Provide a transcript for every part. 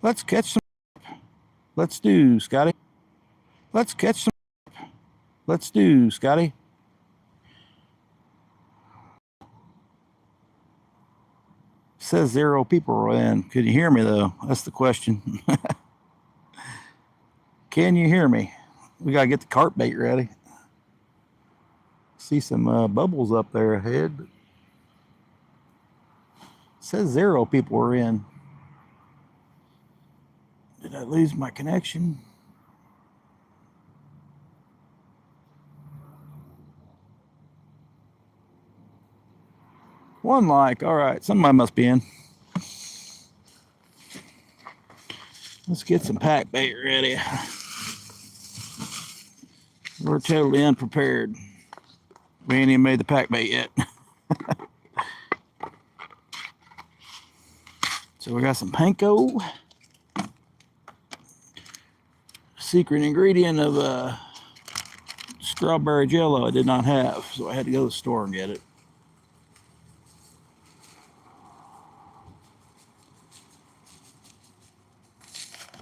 Let's catch some. Let's do, Scotty. Let's catch some. Let's do, Scotty. Says 0 people are in. Can you hear me, though? That's the question. Can you hear me? We got to get the carp bait ready. See some bubbles up there ahead. But says 0 people are in. Did I lose my connection? One like. All right, somebody must be in. Let's get some pack bait ready. We're totally unprepared. We ain't even made the pack bait yet. So we got some panko. Secret ingredient of strawberry jello I did not have, so I had to go to the store and get it.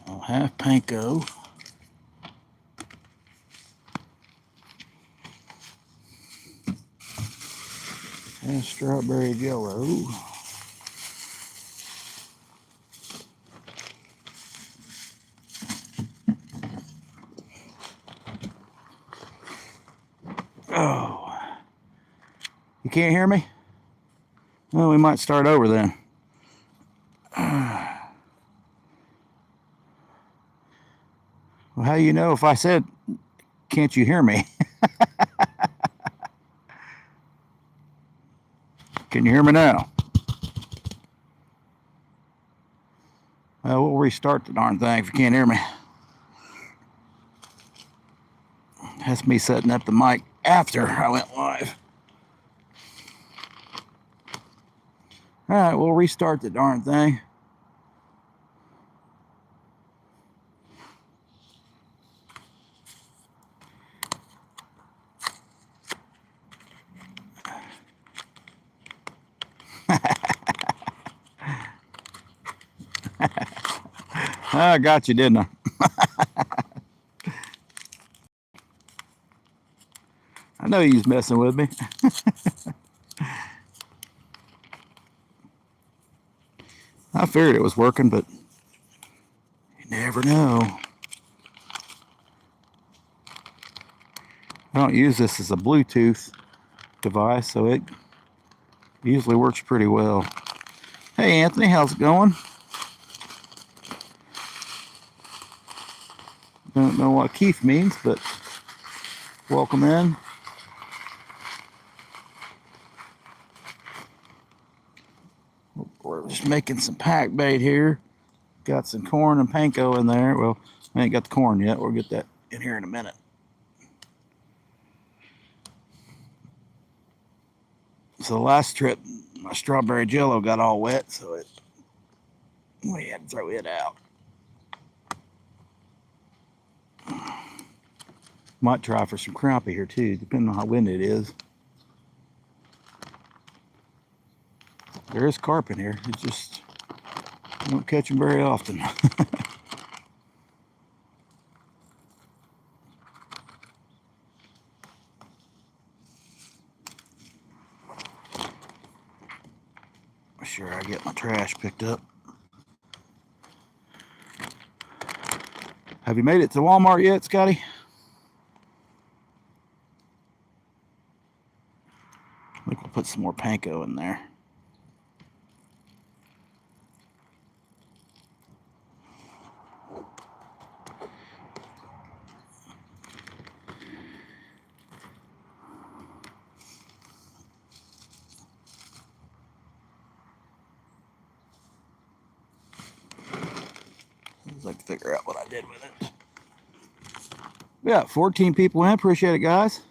I'll have panko. And strawberry jello. Oh. You can't hear me? Well, we might start over then. Well, how do you know if I said, can't you hear me? Can you hear me now? Well, we'll restart the darn thing if you can't hear me. That's me setting up the mic after I went live. All right, we'll restart the darn thing. I got you, didn't I? I know you was messing with me. I figured it was working, but you never know. I don't use this as a Bluetooth device, so it usually works pretty well. Hey, Anthony, how's it going? Don't know what Keith means, but welcome in. We're just making some pack bait here. Got some corn and panko in there. Well, I ain't got the corn yet. We'll get that in here in a minute. So the last trip, my strawberry jello got all wet, so we had to throw it out. Might try for some crappie here too, depending on how windy it is. There is carp in here. It's just, you don't catch them very often. Sure, I get my trash picked up. Have you made it to Walmart yet, Scotty? I think we'll put some more panko in there. I'd like to figure out what I did with it. We got 14 people in. Appreciate it, guys.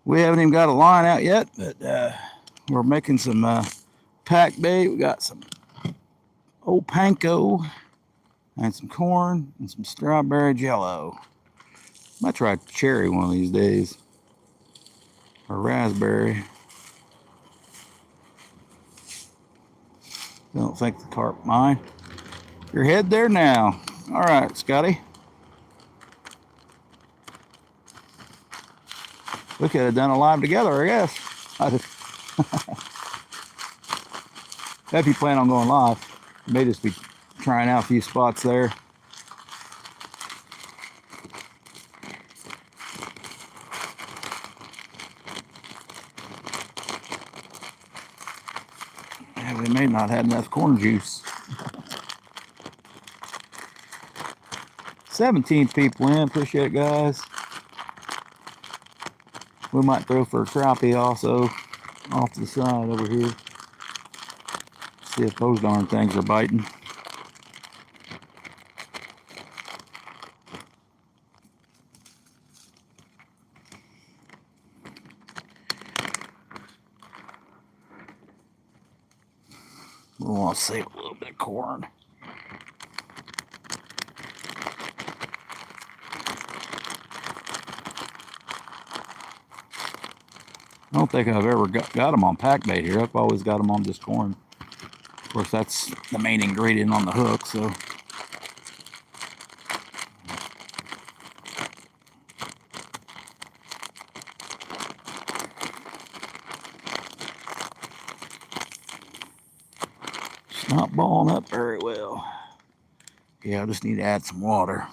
We haven't even got a line out yet, but we're making some pack bait. We got some old panko and some corn and some strawberry jello. Might try cherry one of these days, or raspberry. Don't think the carp mind. Your head there now. All right, Scotty. We could have done a live together, I guess. If you plan on going live, you may just be trying out a few spots there. Yeah, we may not have enough corn juice. 17 people in, appreciate it, guys. We might throw for a crappie also off to the side over here. See if those darn things are biting. We want to save a little bit of corn. I don't think I've ever got them on pack bait here. I've always got them on just corn. Of course, that's the main ingredient on the hook, so. It's not balling up very well. Yeah, I just need to add some water.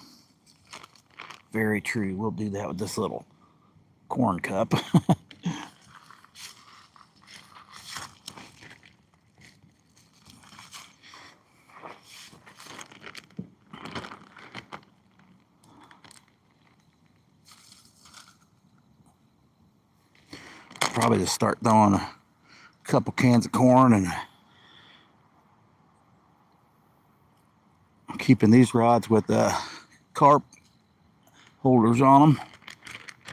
Very true. We'll do that with this little corn cup. Probably just start throwing a couple cans of corn and keeping these rods with carp holders on them.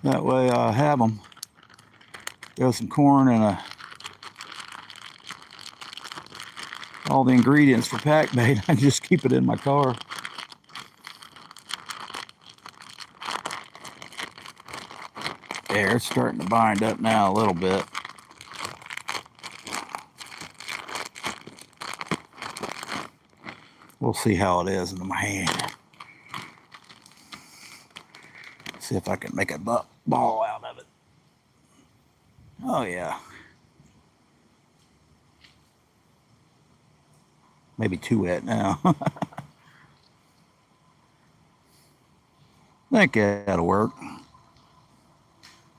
That way I have them. Throw some corn and all the ingredients for pack bait. I just keep it in my car. There, it's starting to bind up now a little bit. We'll see how it is in my hand. See if I can make a ball out of it. Oh yeah. Maybe too wet now. I think that'll work.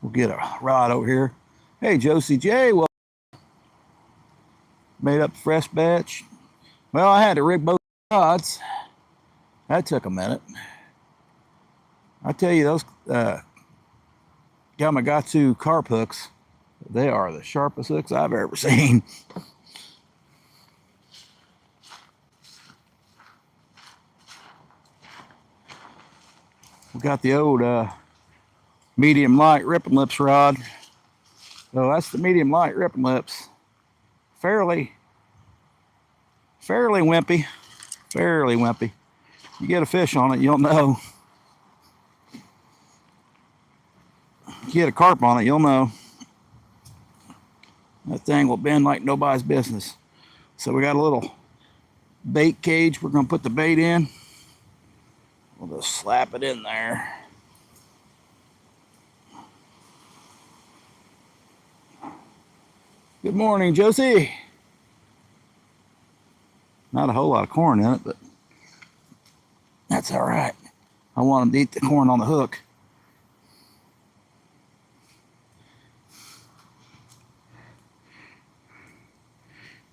We'll get a rod over here. Hey, Josie J. Well, made up a fresh batch. Well, I had to rig both rods. That took a minute. I tell you, those Yamagata carp hooks, they are the sharpest hooks I've ever seen. We got the old medium light ripping lips rod. So that's the medium light ripping lips. Fairly wimpy. Fairly wimpy. You get a fish on it, you'll know. You get a carp on it, you'll know. That thing will bend like nobody's business. So we got a little bait cage. We're going to put the bait in. We'll just slap it in there. Good morning, Josie. Not a whole lot of corn in it, but that's all right. I want them to eat the corn on the hook.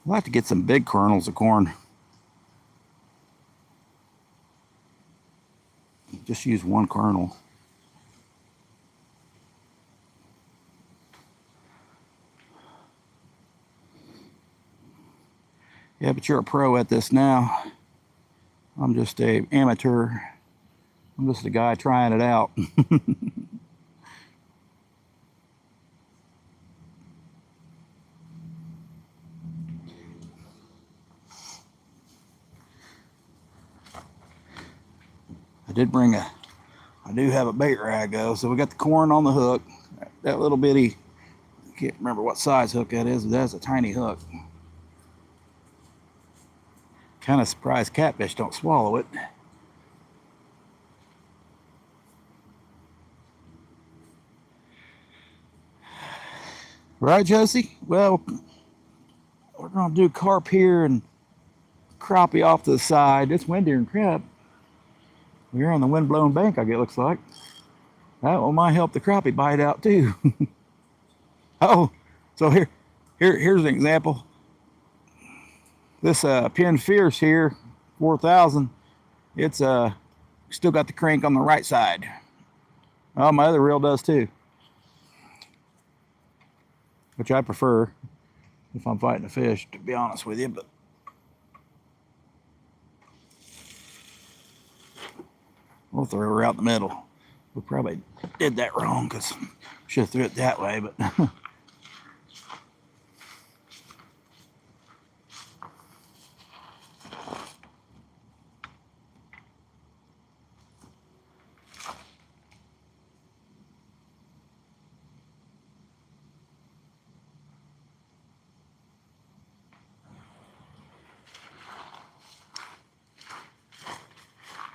I'd like to get some big kernels of corn. Just use one kernel. Yeah, but you're a pro at this now. I'm just an amateur. I'm just a guy trying it out. I do have a bait rag though, so we got the corn on the hook. That little bitty, I can't remember what size hook that is, but that's a tiny hook. Kind of surprised catfish don't swallow it. Right, Josie? Well, we're going to do carp here and crappie off to the side. It's windy and crap. We're on the wind-blown bank, I guess it looks like. That one might help the crappie bite out too. Oh, so here's an example. This Penn Fierce here, 4,000. It's still got the crank on the right side. Oh, my other reel does too, which I prefer if I'm fighting a fish, to be honest with you. But we'll throw her out the middle. We probably did that wrong because should have threw it that way, but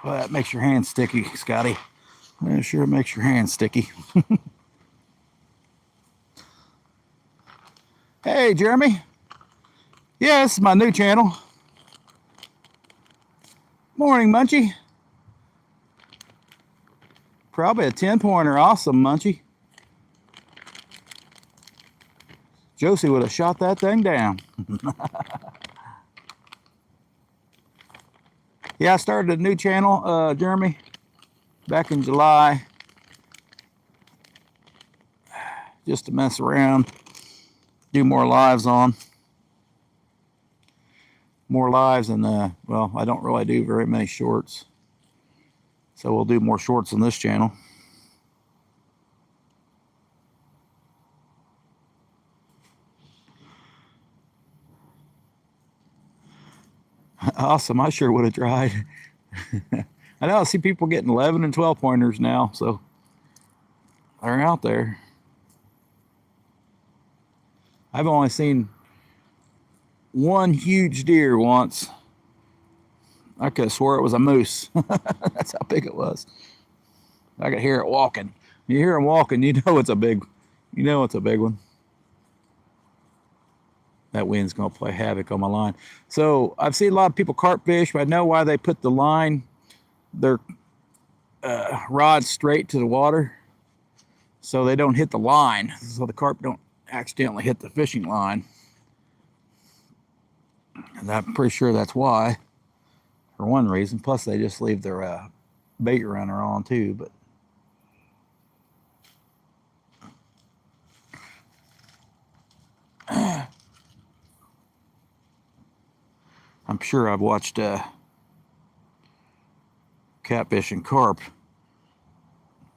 well, that makes your hands sticky, Scotty. That sure makes your hands sticky. Hey, Jeremy. Yeah, this is my new channel. Morning, Munchie. Probably a 10-pointer. Awesome, Munchie. Josie would have shot that thing down. Yeah, I started a new channel, Jeremy, back in July. Just to mess around, do more lives on. More lives and, well, I don't really do very many shorts. So we'll do more shorts on this channel. Awesome, I sure would have tried. I know I see people getting 11 and 12 pointers now, so they're out there. I've only seen one huge deer once. I could have swore it was a moose. That's how big it was. I could hear it walking. You hear him walking, you know it's a big one. That wind's going to play havoc on my line. So I've seen a lot of people carp fish, but I know why they put the line, their rod straight to the water, so they don't hit the line, so the carp don't accidentally hit the fishing line. And I'm pretty sure that's why, for one reason. Plus, they just leave their bait runner on too. But I'm sure I've watched catfish and carp.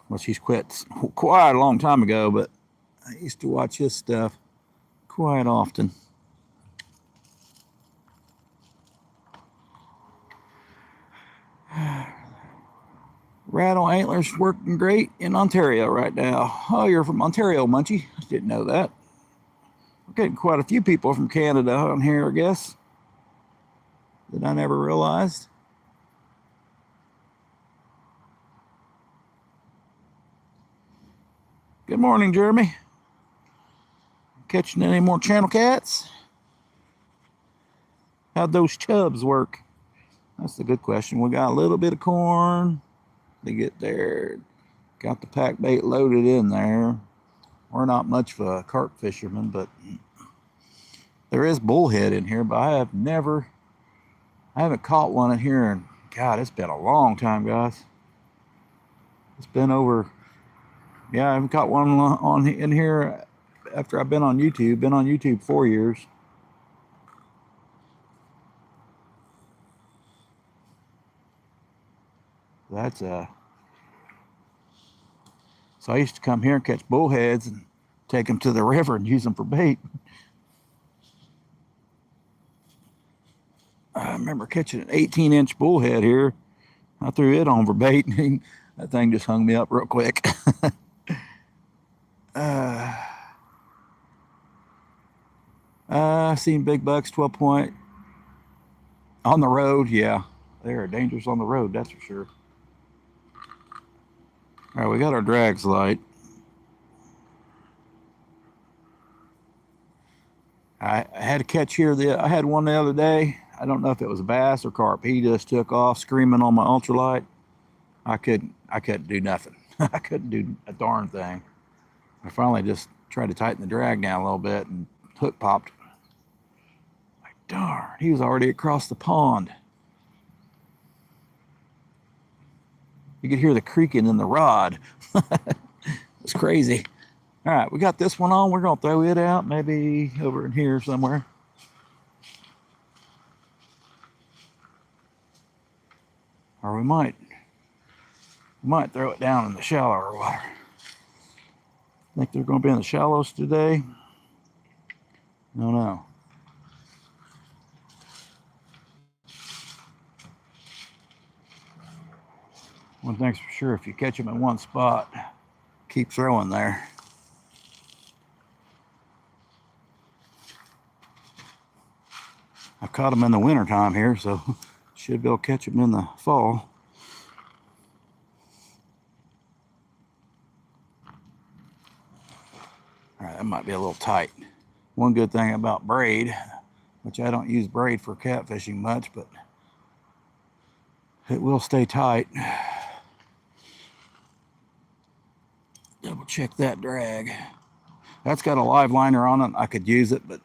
Well, she's quit quite a long time ago, but I used to watch his stuff quite often. Rattle antlers working great in Ontario right now. Oh, you're from Ontario, Munchie. Didn't know that. We're getting quite a few people from Canada on here, I guess, that I never realized. Good morning, Jeremy. Catching any more channel cats? How'd those chubs work? That's a good question. We got a little bit of corn to get there. Got the pack bait loaded in there. We're not much of a carp fisherman, but there is bullhead in here, but I haven't caught one in here, and God, it's been a long time, guys. It's been over, yeah, I haven't caught one in here after I've been on YouTube. Been on YouTube 4 years. That's so I used to come here and catch bullheads and take them to the river and use them for bait. I remember catching an 18-inch bullhead here. I threw it on for bait, and that thing just hung me up real quick. I've seen big bucks, 12 point, On the road, yeah. They're dangerous on the road, that's for sure. All right, we got our drags light. I had a catch here. I had one the other day. I don't know if it was a bass or carp. He just took off screaming on my ultralight. I couldn't do nothing. I couldn't do a darn thing. I finally just tried to tighten the drag down a little bit and hook popped. Like, darn, he was already across the pond. You could hear the creaking in the rod. It's crazy. All right, we got this one on. We're going to throw it out, maybe over in here somewhere. Or we might throw it down in the shallower water. Think they're going to be in the shallows today? I don't know. One thing's for sure, if you catch them in one spot, keep throwing there. I caught them in the wintertime here, so should be able to catch them in the fall. All right, that might be a little tight. One good thing about braid, which I don't use braid for catfishing much, but it will stay tight. Double check that drag. That's got a live liner on it. I could use it, but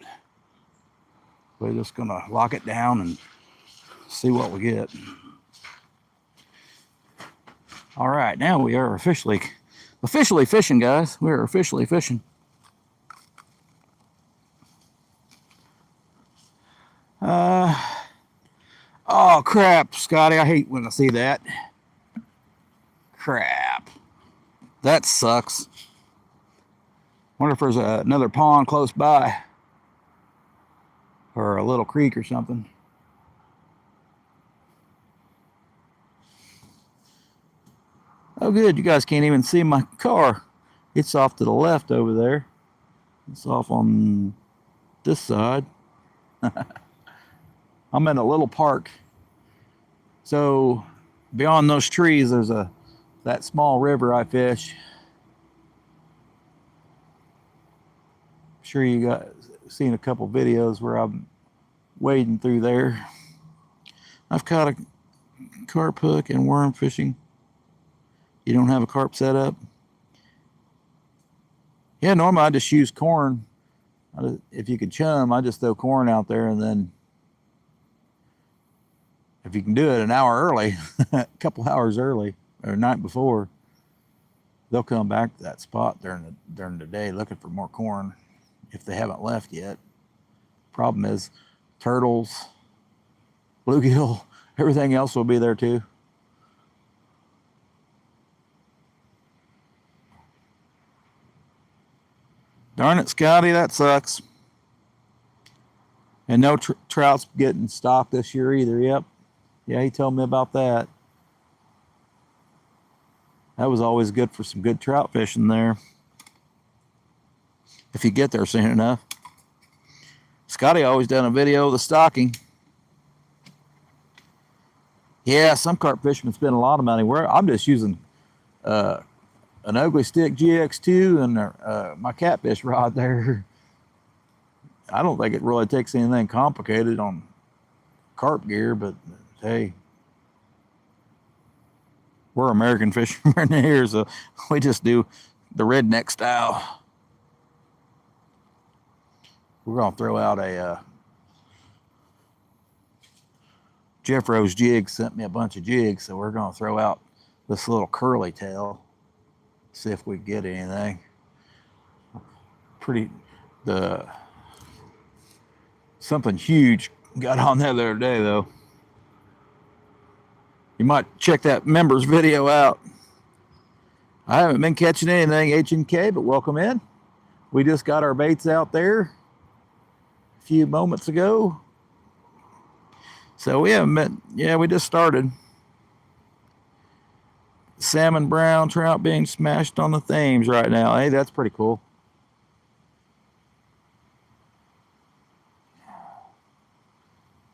we're just gonna lock it down and see what we get. All right, now we are officially fishing, guys. We are officially fishing. Oh crap, Scotty! I hate when I see that. Crap, that sucks. Wonder if there's another pond close by, or a little creek or something. Oh good, you guys can't even see my car. It's off to the left over there. It's off on this side. I'm in a little park. So beyond those trees, there's that small river I fish. I'm sure you got seen a couple videos where I'm wading through there. I've caught a carp hook and worm fishing. You don't have a carp set up? Yeah, normally I just use corn. If you could chum, I just throw corn out there, and then if you can do it an hour early, a couple hours early, or night before, they'll come back to that spot during the day looking for more corn if they haven't left yet. Problem is, turtles, bluegill, everything else will be there too. Darn it, Scotty, that sucks. And no trout's getting stocked this year either. Yep. Yeah, he told me about that. That was always good for some good trout fishing there, if you get there soon enough. Scotty always done a video of the stocking. Yeah, some carp fishermen spend a lot of money. I'm just using an ugly stick GX2 and my catfish rod there. I don't think it really takes anything complicated on carp gear, but hey, we're American fishermen here, so we just do the redneck style. We're gonna throw out a Jeff Rose Jig sent me a bunch of jigs, so we're gonna throw out this little curly tail, see if we get anything. Something huge got on there the other day though. You might check that members video out. I haven't been catching anything H&K, but welcome in. We just got our baits out there a few moments ago. So we haven't been, yeah, we just started. Salmon brown trout being smashed on the Thames right now. Hey, that's pretty cool.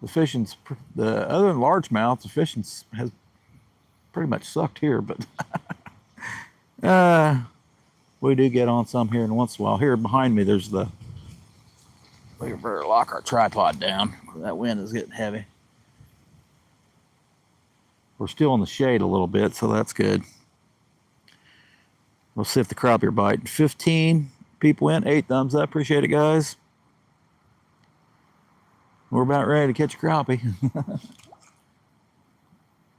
the fishing's, the other than largemouth, the fishing has pretty much sucked here, but we do get on some here and once in a while. Here behind me, there's the, we better lock our tripod down. That wind is getting heavy. We're still in the shade a little bit, so that's good. We'll see if the crappie are biting. 15 people in, 8 thumbs up. Appreciate it, guys. We're about ready to catch a crappie.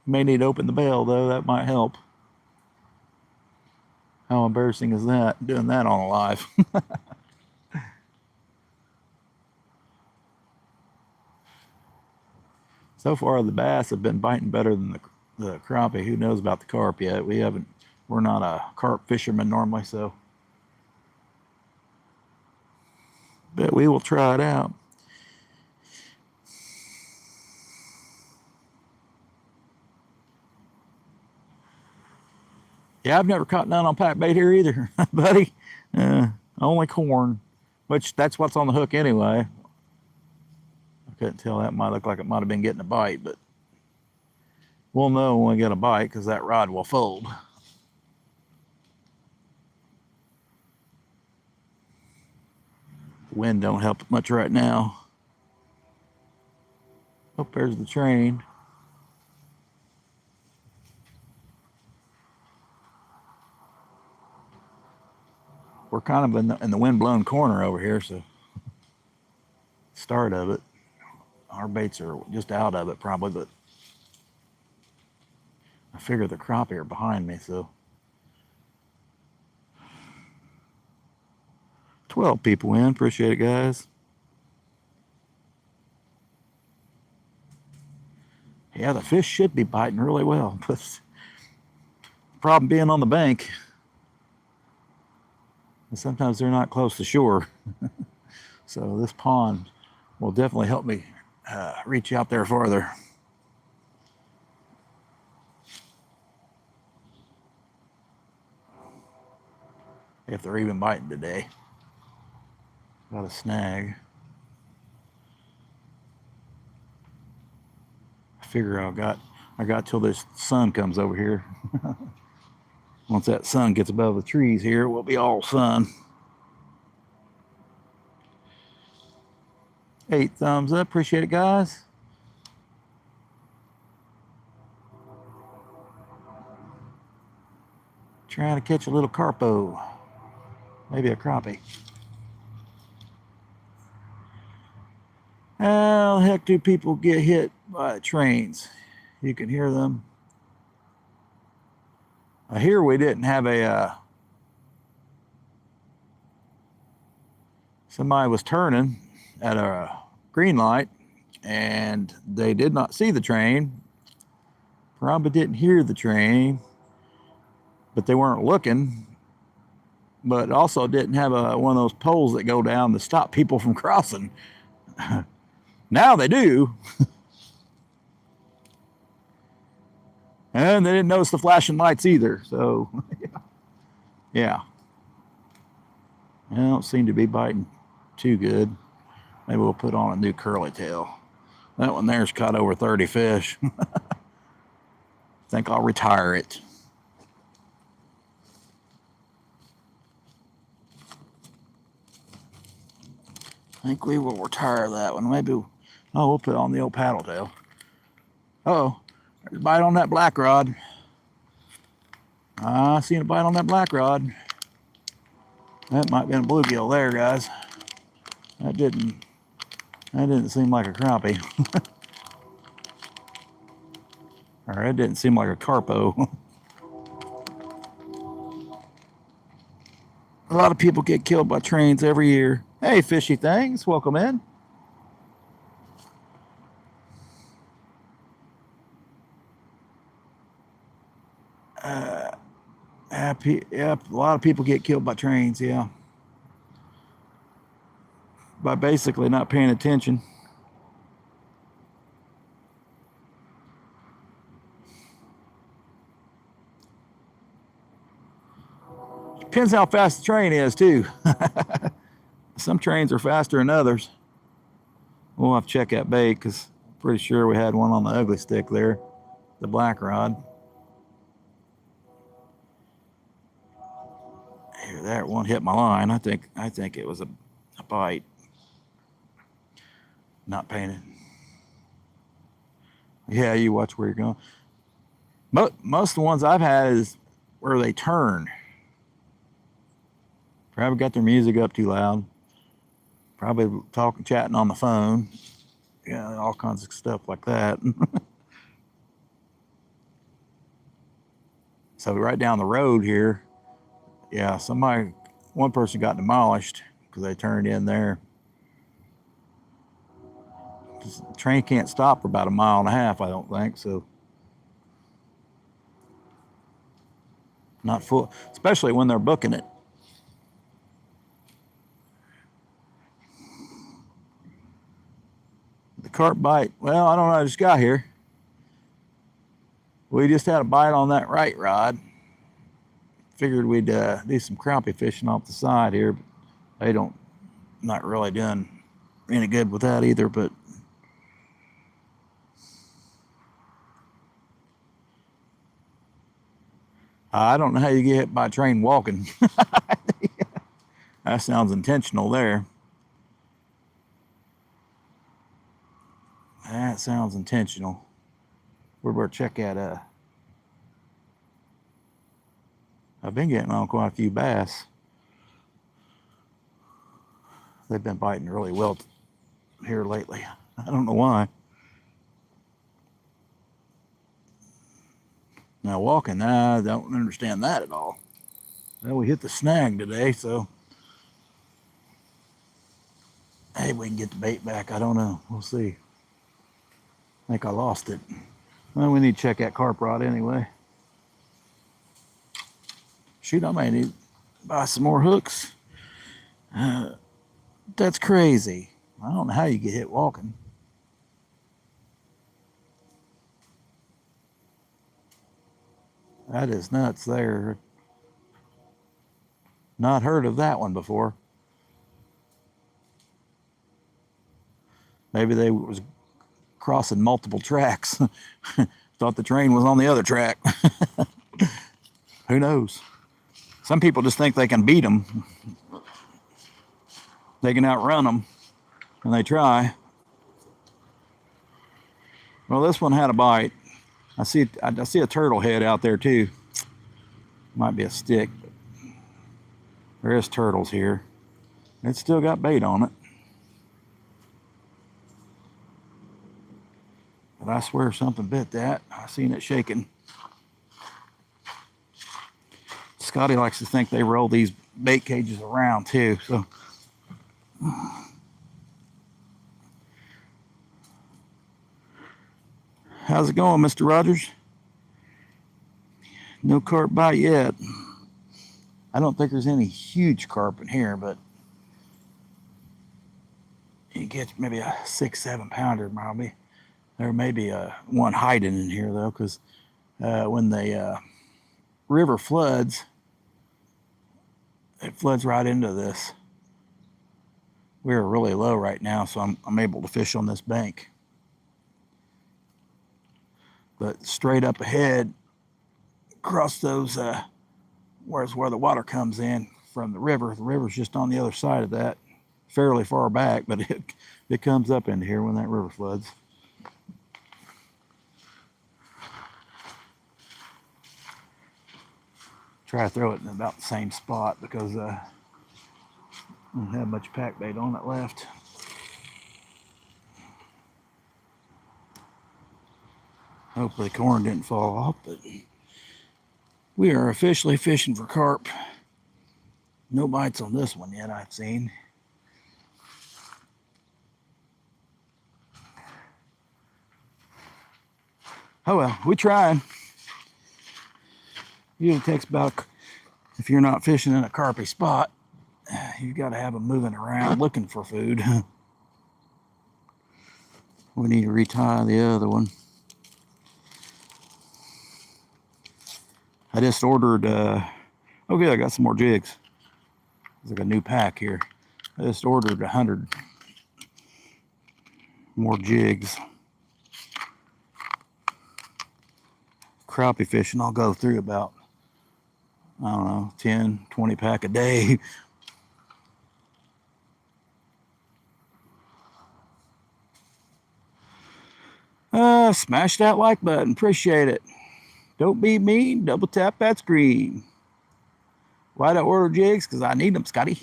May need to open the bell, though. That might help. How embarrassing is that, doing that on a live? So far, the bass have been biting better than the crappie. Who knows about the carp yet? We're not a carp fisherman normally, so. But we will try it out. Yeah, I've never caught none on pack bait here either, buddy. Only corn, which that's what's on the hook anyway. I couldn't tell. That might look like it might have been getting a bite, but we'll know when we get a bite because that rod will fold. The wind don't help much right now. Oh, there's the train. We're kind of in the wind-blown corner over here, so start of it. Our baits are just out of it probably, but I figure the crappie are behind me, so. 12 people in, appreciate it, guys. Yeah, the fish should be biting really well, but problem being on the bank, and sometimes they're not close to shore. So this pond will definitely help me reach out there farther. If they're even biting today. Got a snag. I figure I got till this sun comes over here. Once that sun gets above the trees here, we'll be all sun. 8 thumbs up. Appreciate it, guys. Trying to catch a little carpo. Maybe a crappie. How the heck do people get hit by trains? You can hear them. Here we didn't have a somebody was turning at a green light and they did not see the train, probably didn't hear the train, but they weren't looking, but also didn't have one of those poles that go down to stop people from crossing. Now they do. And they didn't notice the flashing lights either, so yeah. They don't seem to be biting too good. Maybe we'll put on a new curly tail. That one there's caught over 30 fish. Think I'll retire it. I think we will retire that one. Maybe, we'll put on the old paddle tail. Uh-oh. There's a bite on that black rod. I seen a bite on that black rod. That might be a bluegill there, guys. That didn't seem like a crappie. Or it didn't seem like a carpo. A lot of people get killed by trains every year. Hey, fishy things, welcome in. Yeah, a lot of people get killed by trains, yeah. By basically not paying attention. Depends how fast the train is, too. Some trains are faster than others. We'll have to check that bait because Pretty sure we had one on the ugly stick there, the black rod. Here, that one hit my line. I think it was a bite. Not painted. Yeah, you watch where you're going. Most of the ones I've had is where they turn. Probably got their music up too loud. Probably chatting on the phone. Yeah, all kinds of stuff like that. So right down the road here, yeah, one person got demolished because they turned in there. The train can't stop for about 1.5 miles, I don't think, so. Not full, especially when they're booking it. The carp bite, well, I don't know, I just got here. We just had a bite on that right rod. Figured we'd do some crappie fishing off the side here, but they not really doing any good with that either, but I don't know how you get hit by a train walking. That sounds intentional there. That sounds intentional. We better check out. I've been getting on quite a few bass. They've been biting really well here lately. I don't know why. Now walking, I don't understand that at all. Well, we hit the snag today, so hey, we can get the bait back. I don't know. We'll see. I think I lost it. Well, we need to check that carp rod anyway. Shoot, I may need to buy some more hooks. That's crazy. I don't know how you get hit walking. That is nuts there. Not heard of that one before. Maybe they was crossing multiple tracks. Thought the train was on the other track. Who knows? Some people just think they can beat them. They can outrun them, and they try. Well, this one had a bite. I see a turtle head out there too. Might be a stick, but there is turtles here. It's still got bait on it. But I swear something bit that. I seen it shaking. Scotty likes to think they roll these bait cages around too, so. How's it going, Mr. Rogers? No carp bite yet. I don't think there's any huge carp in here, but you get maybe a 6-7 pounder probably. There may be one hiding in here though, because when the river floods, it floods right into this. We're really low right now, so I'm able to fish on this bank. But straight up ahead, across those, where the water comes in from the river's just on the other side of that, fairly far back, but it comes up into here when that river floods. Try to throw it in about the same spot because I don't have much pack bait on it left. Hopefully the corn didn't fall off, but we are officially fishing for carp. No bites on this one yet, I've seen. Oh well, we trying. Usually takes about, if you're not fishing in a carpy spot, you've got to have them moving around looking for food. We need to retie the other one. I just ordered, okay, I got some more jigs. There's like a new pack here. I just ordered 100 more jigs. crappie fishing, I'll go through about, I don't know, 10, 20 pack a day. Smash that like button. Appreciate it. Don't be mean. Double tap that screen. Why'd I order jigs? Because I need them, Scotty.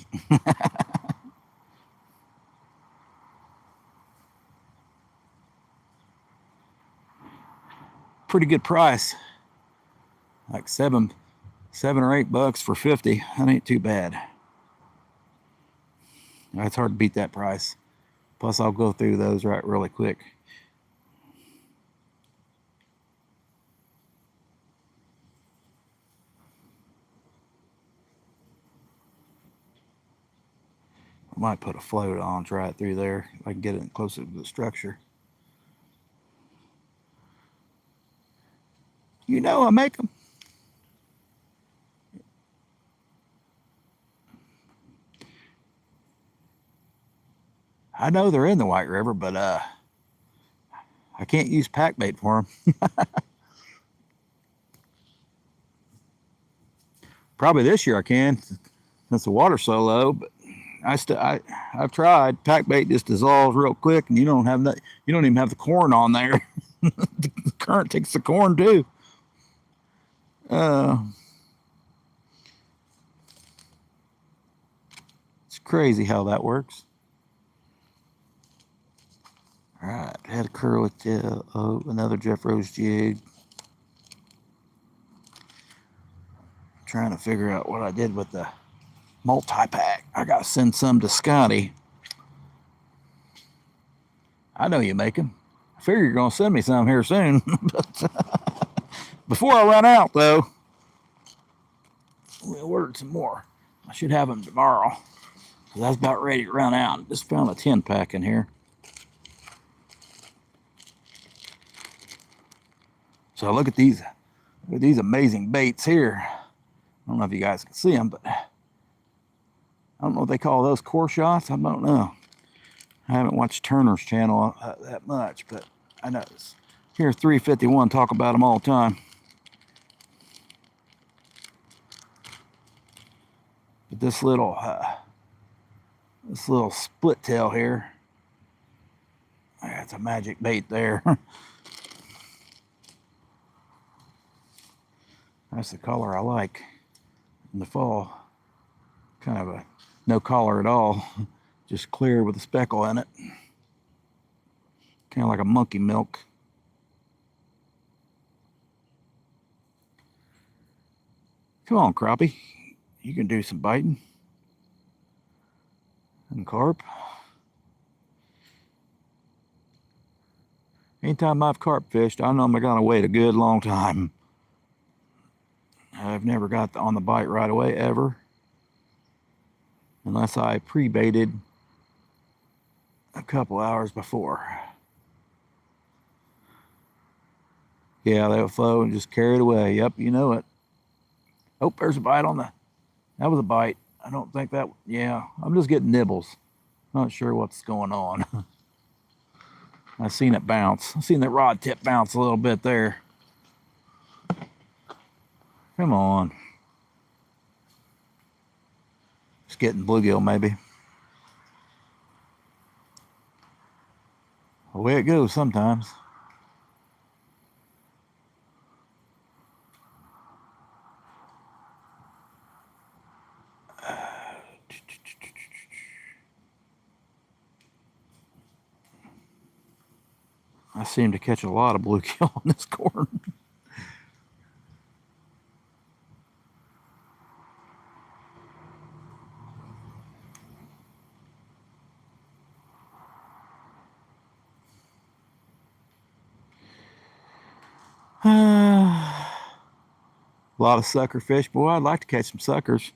Pretty good price. Like $7 or $8 for 50. That ain't too bad. It's hard to beat that price. Plus, I'll go through those really quick. I might put a float on, try it through there. If I can get it closer to the structure. You know I make them. I know they're in the White River, but I can't use pack bait for them. Probably this year I can, since the water's so low. But I've tried. Pack bait just dissolves real quick, and you don't even have the corn on there. The current takes the corn too. It's crazy how that works. All right, had a curl with another Jeff Rose jig. Trying to figure out what I did with the multi-pack. I gotta send some to Scotty. I know you make them. I figure you're gonna send me some here soon. Before I run out, though, we ordered some more. I should have them tomorrow. I was about ready to run out. Just found a 10-pack in here. So look at these amazing baits here. I don't know if you guys can see them, but I don't know what they call those, core shots. I don't know. I haven't watched Turner's channel that much, but I know hear 351 talk about them all the time. But this little split tail here, that's a magic bait there. That's the color I like in the fall. Kind of a no color at all, just clear with a speckle in it. Kind of like a monkey milk. Come on, crappie. You can do some biting. And carp. Anytime I've carp fished, I know I'm gonna wait a good long time. I've never got on the bite right away, ever. Unless I pre-baited a couple hours before. Yeah, they'll flow and just carry it away. Yep, you know it. Oh, there's a bite on the... That was a bite. I don't think that... Yeah, I'm just getting nibbles. Not sure what's going on. I seen it bounce. I seen that rod tip bounce a little bit there. Come on. Just getting bluegill, maybe. The way it goes sometimes. I seem to catch a lot of bluegill on this corn. A lot of sucker fish. Boy, I'd like to catch some suckers.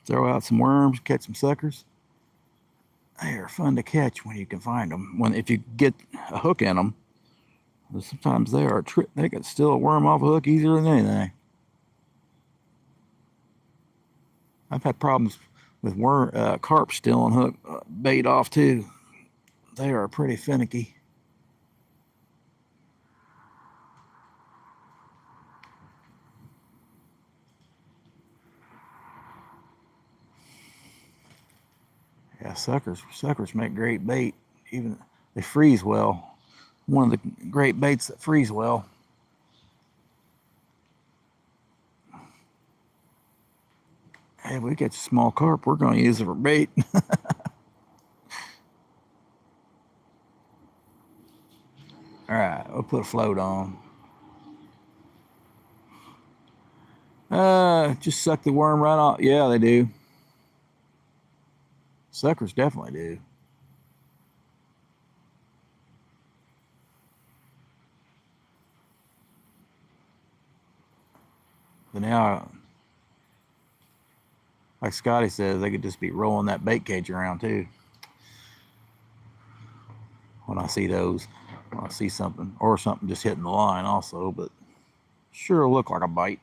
Throw out some worms, catch some suckers. They are fun to catch when you can find them. If you get a hook in them, sometimes they are they can steal a worm off a hook easier than anything. I've had problems with carp stealing hook bait off too. They are pretty finicky. Yeah, suckers make great bait. Even they freeze well. One of the great baits that freeze well. Hey, we catch a small carp, we're going to use it for bait. All right, we'll put a float on. Just suck the worm right off. Yeah, they do. Suckers definitely do. But now, like Scotty says, they could just be rolling that bait cage around too. When I see those, when I see something or something just hitting the line also, but sure look like a bite.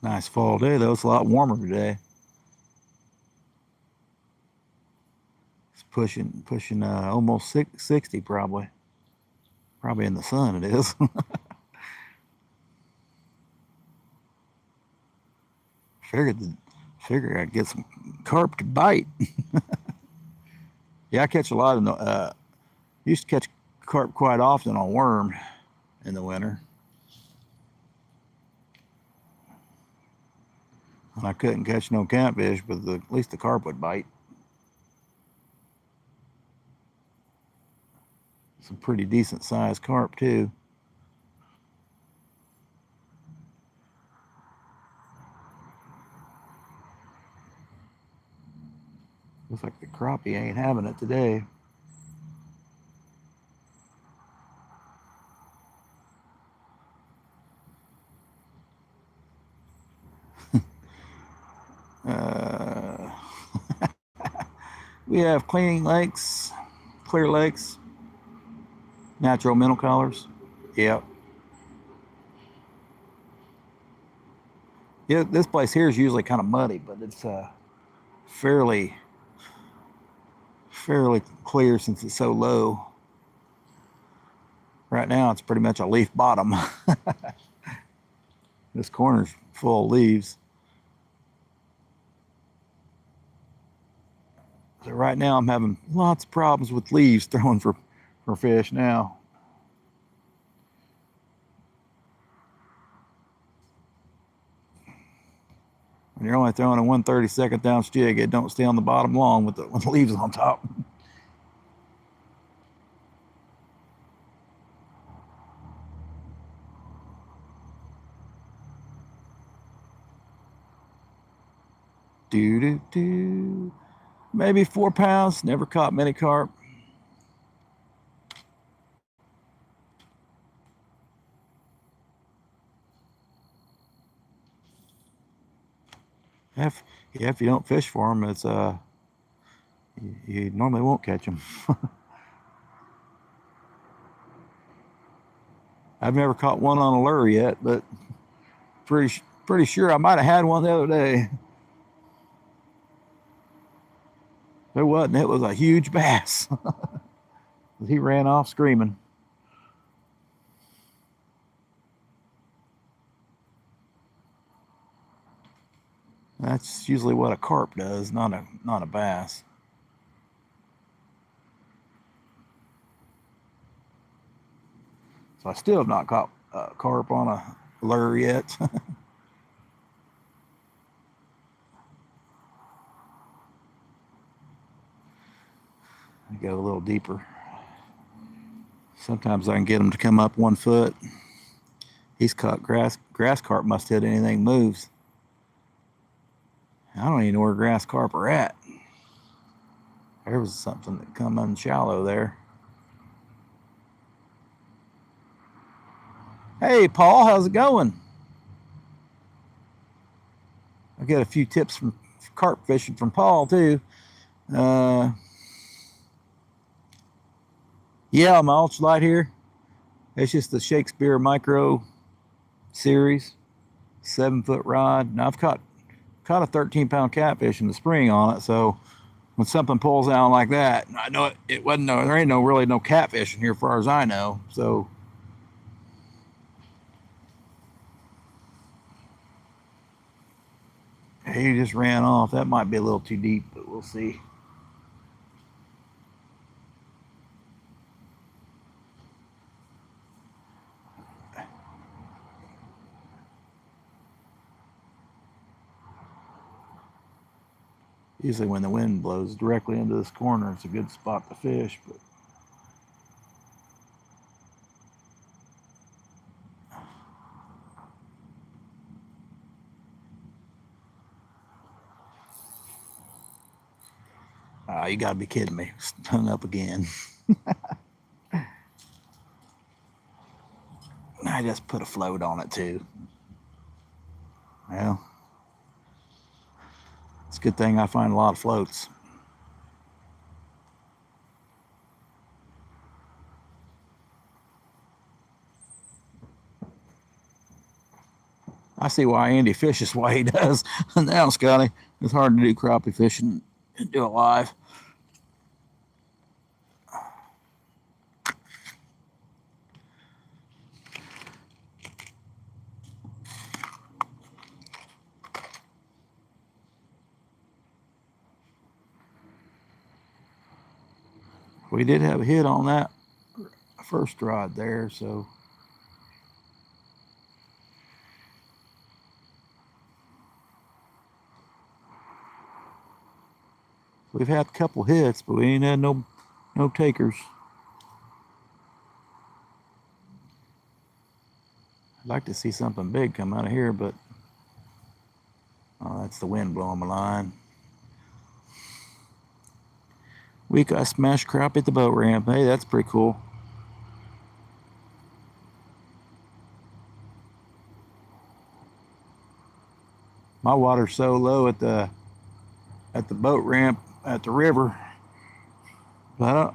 Nice fall day though. It's a lot warmer today. It's pushing almost 60 probably. Probably in the sun it is. Figured I'd get some carp to bite. Yeah, I catch a lot of used to catch carp quite often on worm in the winter. And I couldn't catch no catfish, but at least the carp would bite. Some pretty decent sized carp too. Looks like the crappie ain't having it today. Uh, we have cleaning lakes, clear lakes, natural mineral colors. Yep. Yeah, this place here is usually kind of muddy, but it's fairly clear since it's so low. Right now, it's pretty much a leaf bottom. This corner's full of leaves. So right now, I'm having lots of problems with leaves throwing for fish now. When you're only throwing a 1/32 ounce jig, it don't stay on the bottom long with the leaves on top. Do. Maybe 4 pounds. Never caught many carp. If you don't fish for them, it's you normally won't catch them. I've never caught one on a lure yet, but pretty sure I might have had one the other day. There wasn't. It was a huge bass. He ran off screaming. That's usually what a carp does, not a bass. So I still have not caught carp on a lure yet. I go a little deeper. Sometimes I can get them to come up 1 foot. He's caught grass carp. Must hit anything moves. I don't even know where grass carp are at. There was something that come unshallow there. Hey, Paul, how's it going? I get a few tips from carp fishing from Paul too. Yeah, my ultralight here. It's just the Shakespeare Micro series, 7-foot rod. Now I've caught caught a 13-pound catfish in the spring on it. So when something pulls out like that, I know it wasn't no, there ain't no really no catfish in here, as far as I know. So he just ran off. That might be a little too deep, but we'll see. Usually when the wind blows directly into this corner, it's a good spot to fish. But you got to be kidding me. Hung up again. I just put a float on it too. Well, it's a good thing I find a lot of floats. I see why Andy fishes why he does. Now, Scotty, it's hard to do crappie fishing and do it live. We did have a hit on that first rod there, so we've had a couple hits, but we ain't had no takers. I'd like to see something big come out of here, but that's the wind blowing my line. Week I smashed crappie at the boat ramp. Hey, that's pretty cool. My water's so low at the boat ramp at the river, but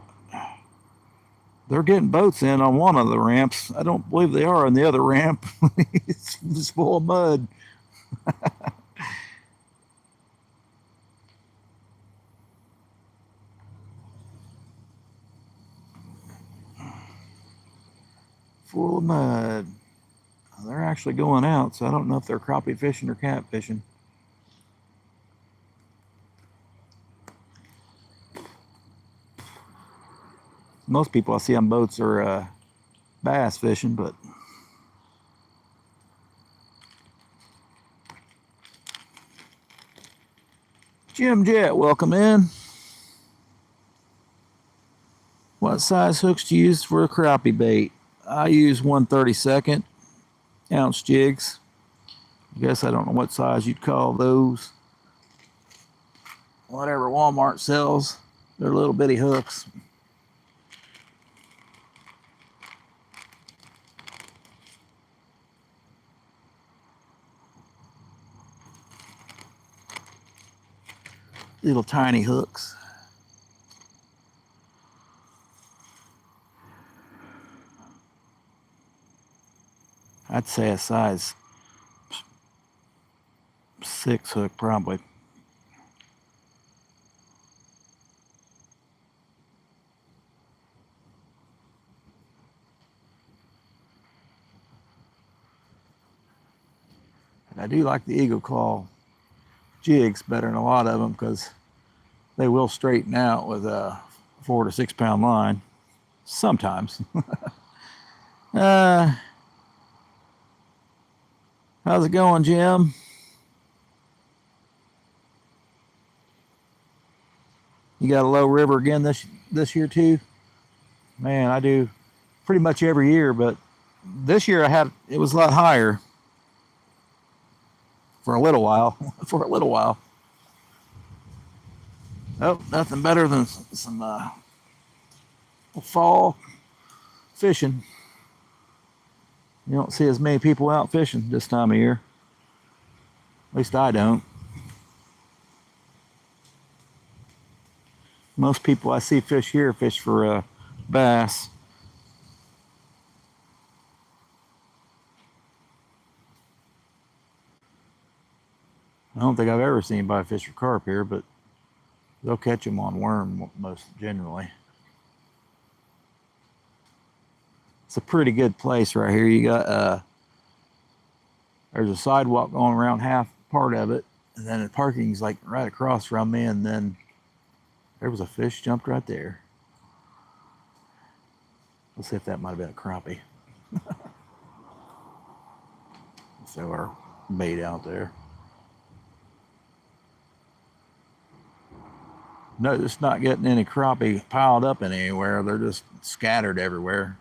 they're getting boats in on one of the ramps. I don't believe they are on the other ramp. It's just full of mud. Full of mud. They're actually going out, so I don't know if they're crappie fishing or cat fishing. Most people I see on boats are bass fishing, but Jim Jet, welcome in. What size hooks do you use for a crappie bait? I use 1/32 ounce jigs. I guess I don't know what size you'd call those. Whatever Walmart sells, they're little bitty hooks. Little tiny hooks. I'd say a size 6 hook probably. I do like the Eagle Claw jigs better than a lot of them because they will straighten out with a 4 to 6 pound line sometimes. How's it going, Jim? You got a low river again this year too? Man, I do pretty much every year, but this year it was a lot higher for a little while. For a little while. Oh, nothing better than some fall fishing. You don't see as many people out fishing this time of year. At least I don't. Most people I see fish here fish for bass. I don't think I've ever seen anybody fish for carp here, but they'll catch them on worm most generally. It's a pretty good place right here. You got there's a sidewalk going around half part of it, and then the parking's like right across from me, and then there was a fish jumped right there. Let's see if that might have been a crappie. Throw our bait out there. No, it's not getting any crappie piled up in anywhere. They're just scattered everywhere.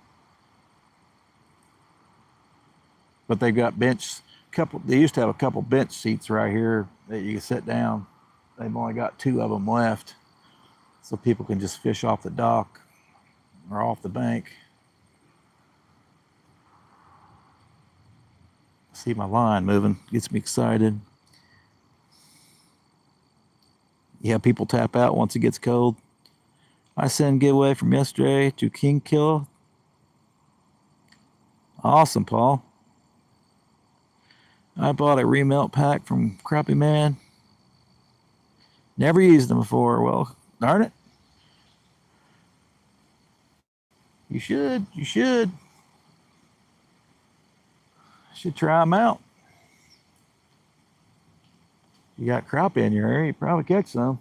But they've got they used to have a couple bench seats right here that you can sit down. They've only got 2 of them left, so people can just fish off the dock or off the bank. See my line moving, gets me excited. Yeah, people tap out once it gets cold. I send giveaway from yesterday to King Killer. Awesome, Paul. I bought a remelt pack from Crappie Man. Never used them before. Well, darn it. You should. You should. Should try them out. You got crappie in your area, you probably catch some.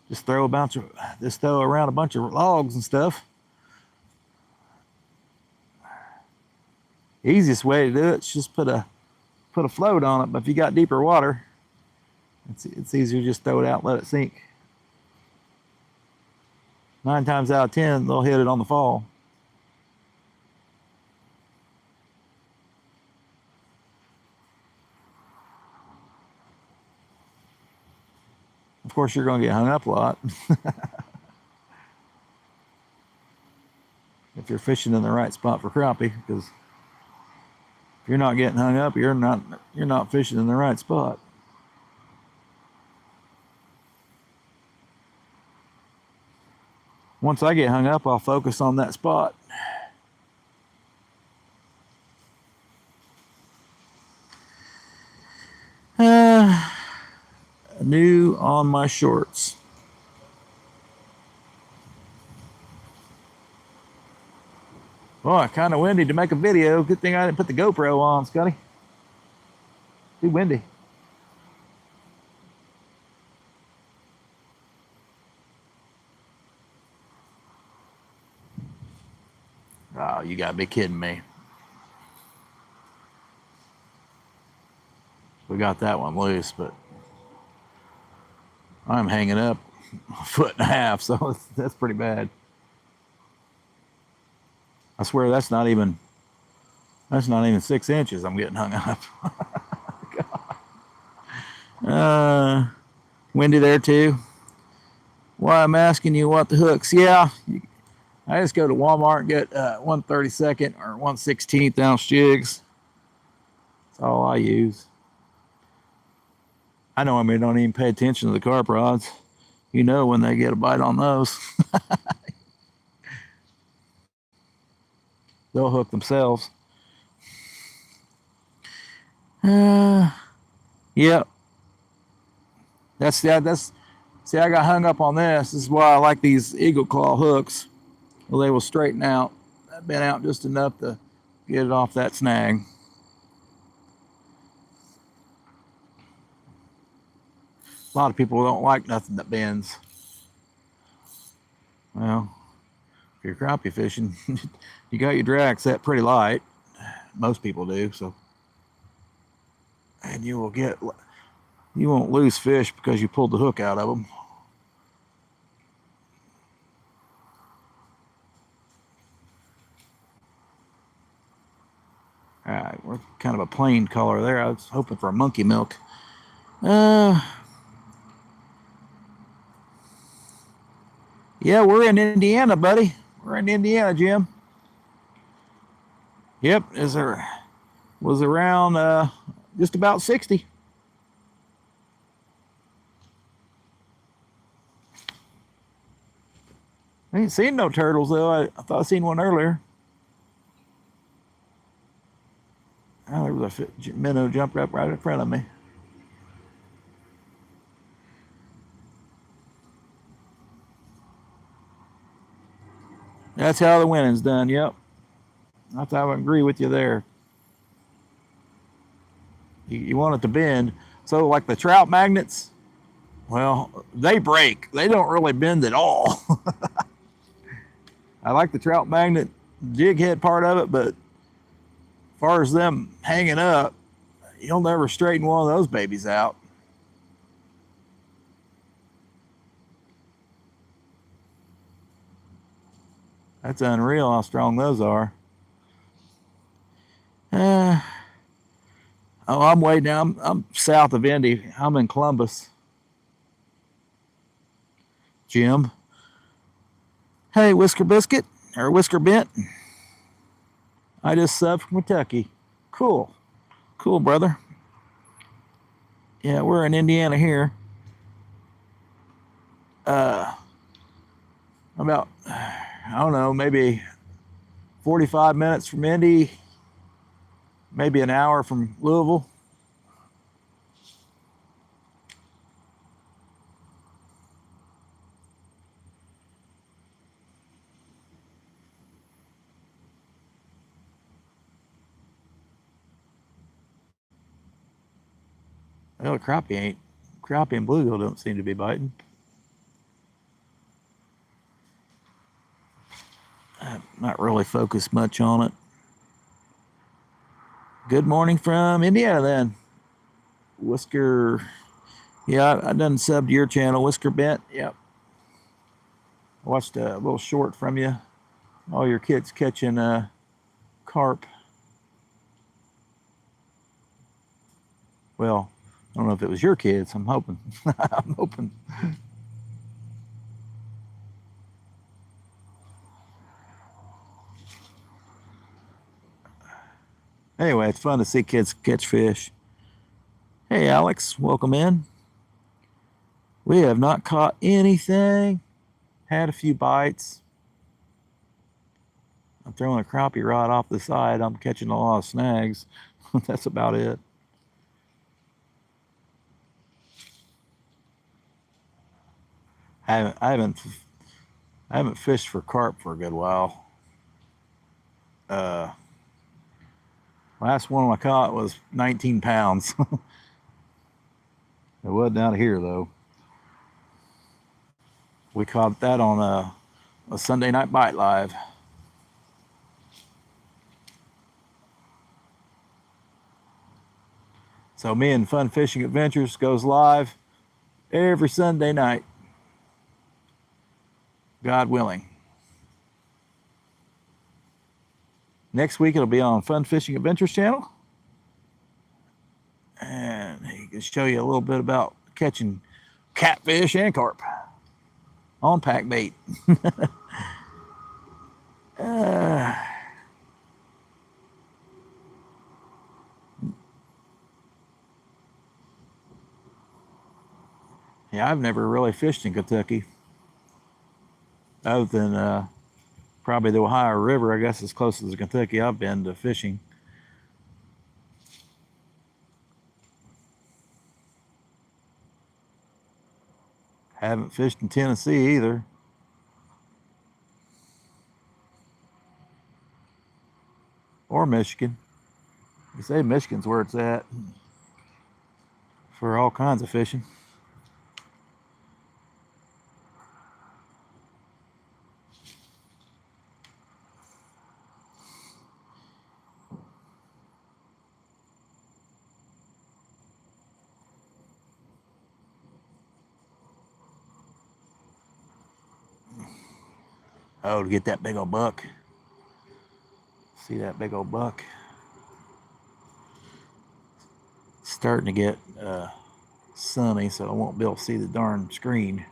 Just throw around a bunch of logs and stuff. Easiest way to do it is just put a float on it. But if you got deeper water, it's easier to just throw it out and let it sink. 9 times out of 10, they'll hit it on the fall. Of course, you're going to get hung up a lot. If you're fishing in the right spot for crappie, because if you're not getting hung up, you're not fishing in the right spot. Once I get hung up, I'll focus on that spot. New on my shorts. Oh, kind of windy to make a video. Good thing I didn't put the GoPro on, Scotty. Too windy. Oh, you gotta be kidding me. We got that one loose, but I'm hanging up a 1.5 feet, so that's pretty bad. I swear that's not even 6 inches. I'm getting hung up. Windy there too. Why I'm asking you what the hooks? Yeah, I just go to Walmart and get 1/32 or 1/16 ounce jigs. That's all I use. I know, don't even pay attention to the carp rods. You know when they get a bite on those. They'll hook themselves. Yep. See, I got hung up on this. This is why I like these eagle claw hooks. Well, they will straighten out. I've been out just enough to get it off that snag. A lot of people don't like nothing that bends. Well, if you're crappie fishing, you got your drag set pretty light. Most people do, so. And you won't lose fish because you pulled the hook out of them. All right, we're kind of a plain color there. I was hoping for a monkey milk. Yeah, we're in Indiana, buddy. We're in Indiana, Jim. Yep, was around just about 60. I ain't seen no turtles though. I thought I seen one earlier. Oh, there was a minnow jumped up right in front of me. That's how the winning's done. Yep. I thought I would agree with you there. You want it to bend. So like the trout magnets, well, they break. They don't really bend at all. I like the trout magnet jig head part of it, but as far as them hanging up, you'll never straighten one of those babies out. That's unreal how strong those are. Uh, oh, I'm way down. I'm south of Indy. I'm in Columbus. Jim. Hey, Whisker Biscuit or Whisker Bent. I just subbed from Kentucky. Cool. Cool, brother. Yeah, we're in Indiana here. About, I don't know, maybe 45 minutes from Indy, maybe an hour from Louisville. Well, crappie and bluegill don't seem to be biting. I'm not really focused much on it. Good morning from Indiana then. Whisker, yeah, I done subbed to your channel, Whisker Bent. Yep. I watched a little short from you. All your kids catching carp. Well, I don't know if it was your kids. I'm hoping. I'm hoping. Anyway, it's fun to see kids catch fish. Hey, Alex, welcome in. We have not caught anything. Had a few bites. I'm throwing a crappie rod off the side. I'm catching a lot of snags. That's about it. I haven't fished for carp for a good while. Last one I caught was 19 pounds. It wasn't out of here though. We caught that on a Sunday night bite live. So me and Fun Fishing Adventures goes live every Sunday night. God willing. Next week it'll be on Fun Fishing Adventures channel. And he can show you a little bit about catching catfish and carp on pack bait. Yeah, I've never really fished in Kentucky. Other than probably the Ohio River, I guess as close as Kentucky I've been to fishing. Haven't fished in Tennessee either. Or Michigan. You say Michigan's where it's at for all kinds of fishing. Oh, to get that big old buck. See that big old buck? It's starting to get sunny, so I won't be able to see the darn screen.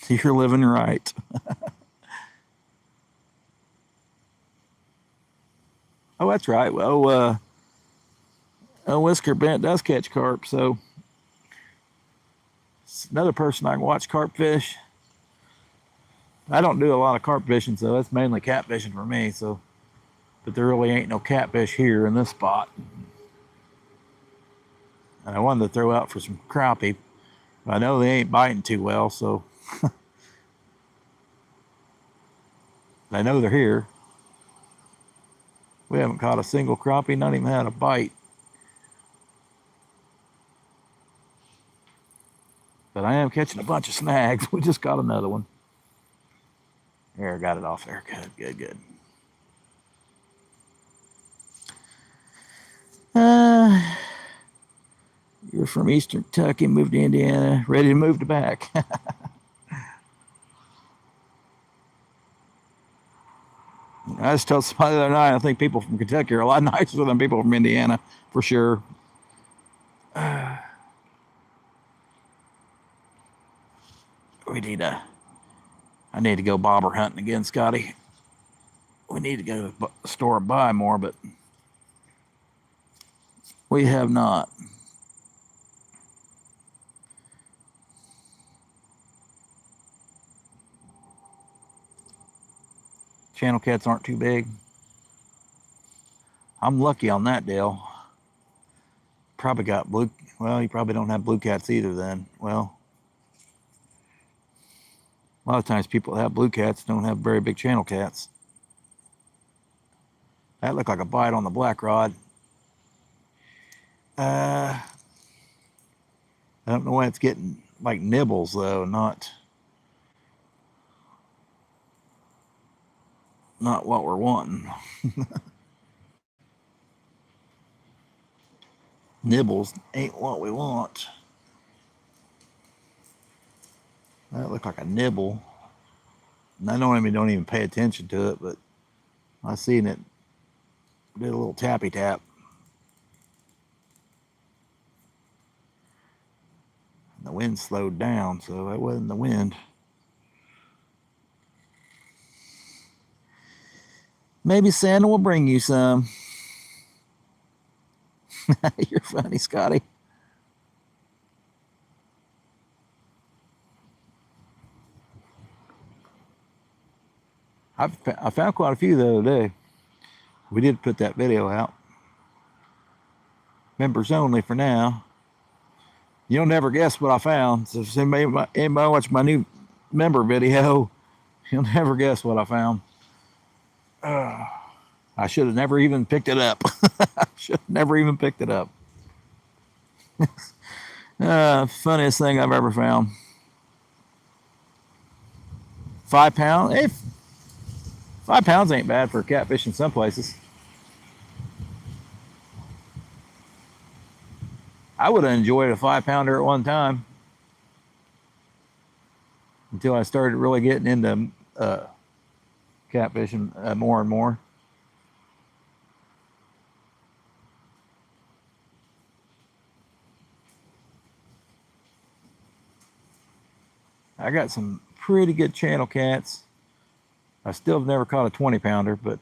You're living right. Oh, that's right. Well, Whisker Bent does catch carp, so it's another person I can watch carp fish. I don't do a lot of carp fishing, so that's mainly cat fishing for me. So, but there really ain't no catfish here in this spot. And I wanted to throw out for some crappie. I know they ain't biting too well, so I know they're here. We haven't caught a single crappie, not even had a bite. But I am catching a bunch of snags. We just got another one. There, got it off there. Good, good, good. You're from Eastern Kentucky, moved to Indiana, ready to move to back. I just told somebody the other night, I think people from Kentucky are a lot nicer than people from Indiana, for sure. I need to go bobber hunting again, Scotty. We need to go to the store and buy more, but we have not. Channel cats aren't too big. I'm lucky on that deal. Probably got blue. Well, you probably don't have blue cats either then. Well, a lot of times people that have blue cats don't have very big channel cats. That looked like a bite on the black rod. I don't know why it's getting like nibbles though, not what we're wanting. Nibbles ain't what we want. That looked like a nibble. And I don't even pay attention to it, but I seen it did a little tappy tap. The wind slowed down, so that wasn't the wind. Maybe Santa will bring you some. You're funny, Scotty. I found quite a few the other day. We did put that video out. Members only for now. You'll never guess what I found. So if anybody watch my new member video, you'll never guess what I found. I should have never even picked it up. Should have never even picked it up. Funniest thing I've ever found. 5 pounds. Hey, 5 pounds ain't bad for catfish in some places. I would have enjoyed a 5 pounder at one time until I started really getting into catfishing more and more. I got some pretty good channel cats. I still have never caught a 20 pounder, but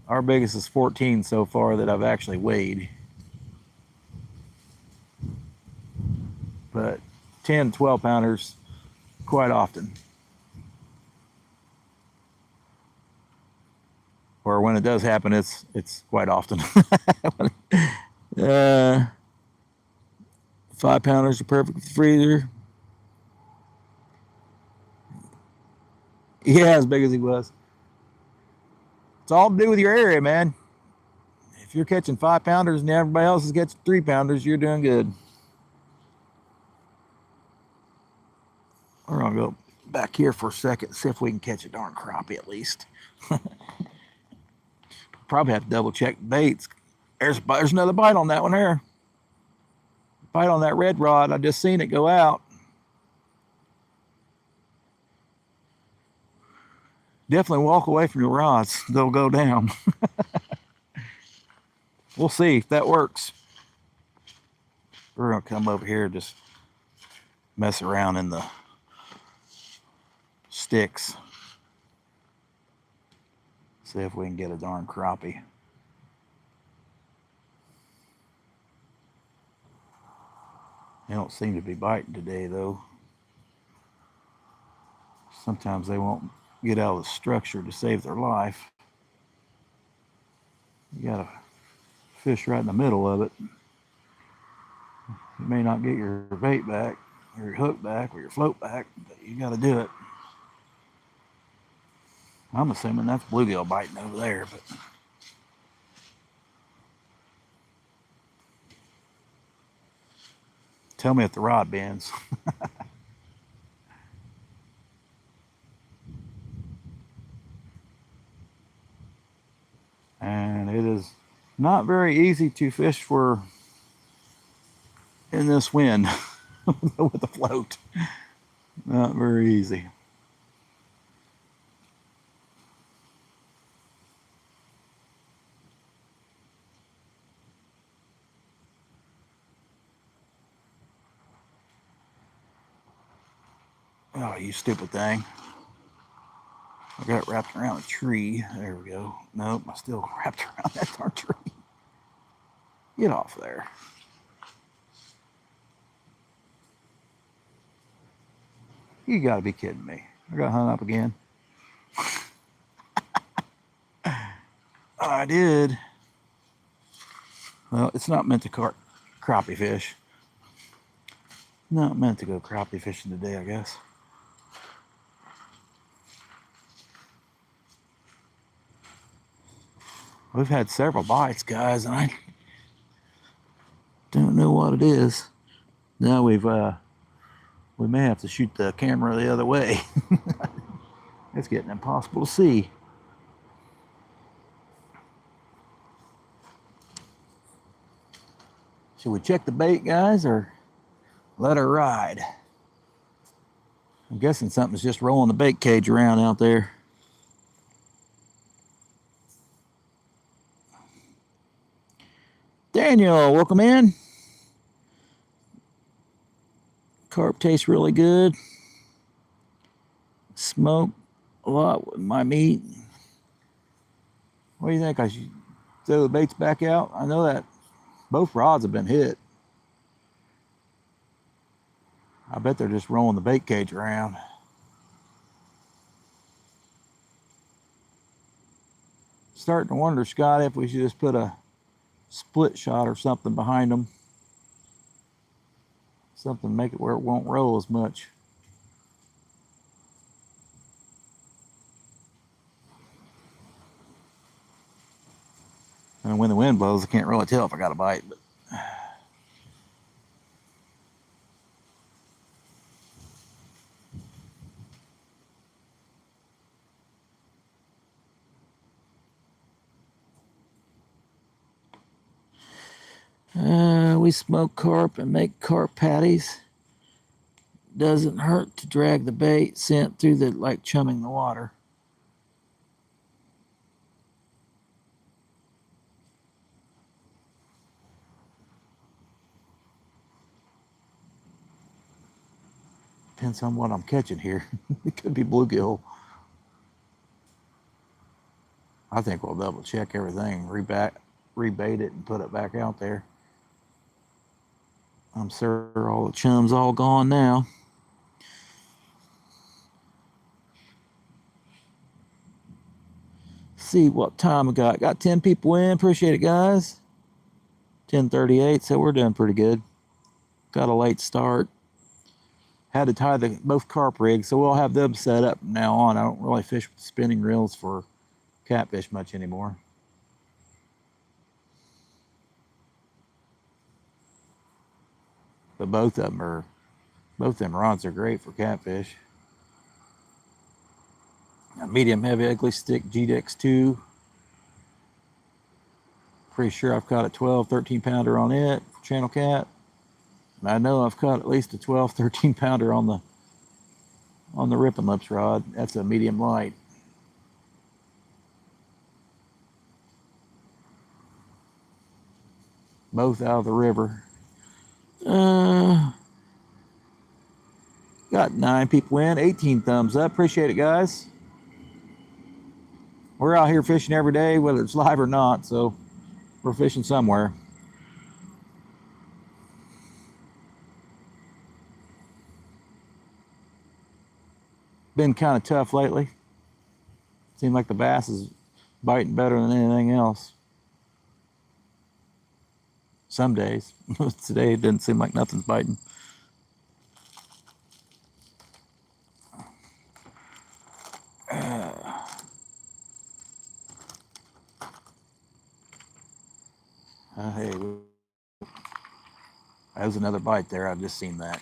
our biggest is 14 so far that I've actually weighed. But 10, 12 pounders quite often. Or when it does happen, it's quite often. 5 pounders are perfect with the freezer. Yeah, as big as he was. It's all to do with your area, man. If you're catching 5 pounders and everybody else is catching 3 pounders, you're doing good. We're gonna go back here for a second, see if we can catch a darn crappie at least. Probably have to double check baits. There's another bite on that one there. Bite on that red rod. I just seen it go out. Definitely walk away from your rods. They'll go down. We'll see if that works. We're going to come over here and just mess around in the sticks. See if we can get a darn crappie. They don't seem to be biting today, though. Sometimes they won't get out of the structure to save their life. You got to fish right in the middle of it. You may not get your bait back, or your hook back, or your float back, but you got to do it. I'm assuming that's bluegill biting over there, but tell me if the rod bends. And it is not very easy to fish for in this wind with a float. Not very easy. Oh, you stupid thing. I got it wrapped around a tree. There we go. Nope, I still wrapped around that darn tree. Get off there. You gotta be kidding me. I got hung up again. I did. Well, it's not meant to crappie fish. Not meant to go crappie fishing today, I guess. We've had several bites, guys, and I don't know what it is. Now we may have to shoot the camera the other way. It's getting impossible to see. Should we check the bait, guys, or let her ride? I'm guessing something's just rolling the bait cage around out there. Daniel, welcome in. Carp tastes really good. Smoke a lot with my meat. What do you think? I should throw the baits back out? I know that both rods have been hit. I bet they're just rolling the bait cage around. Starting to wonder, Scott, if we should just put a split shot or something behind them. Something to make it where it won't roll as much. And when the wind blows, I can't really tell if I got a bite, but we smoke carp and make carp patties. Doesn't hurt to drag the bait scent through the, like chumming the water. Depends on what I'm catching here. It could be bluegill. I think we'll double check everything, rebait it and put it back out there. I'm sure all the chum's all gone now. See what time we got. Got 10 people in. Appreciate it, guys. 10:38, so we're doing pretty good. Got a late start. Had to tie both carp rigs, so we'll have them set up from now on. I don't really fish with spinning reels for catfish much anymore. But both of them rods are great for catfish. A medium heavy ugly stick GDX 2. Pretty sure I've caught a 12, 13 pounder on it, channel cat. And I know I've caught at least a 12, 13 pounder on the Rip and Lips rod. That's a medium light. Both out of the river. Got 9 people in, 18 thumbs up. Appreciate it, guys. We're out here fishing every day, whether it's live or not, so we're fishing somewhere. Been kind of tough lately. Seems like the bass is biting better than anything else. some days. Today it didn't seem like nothing's biting. Hey, that was another bite there. I've just seen that.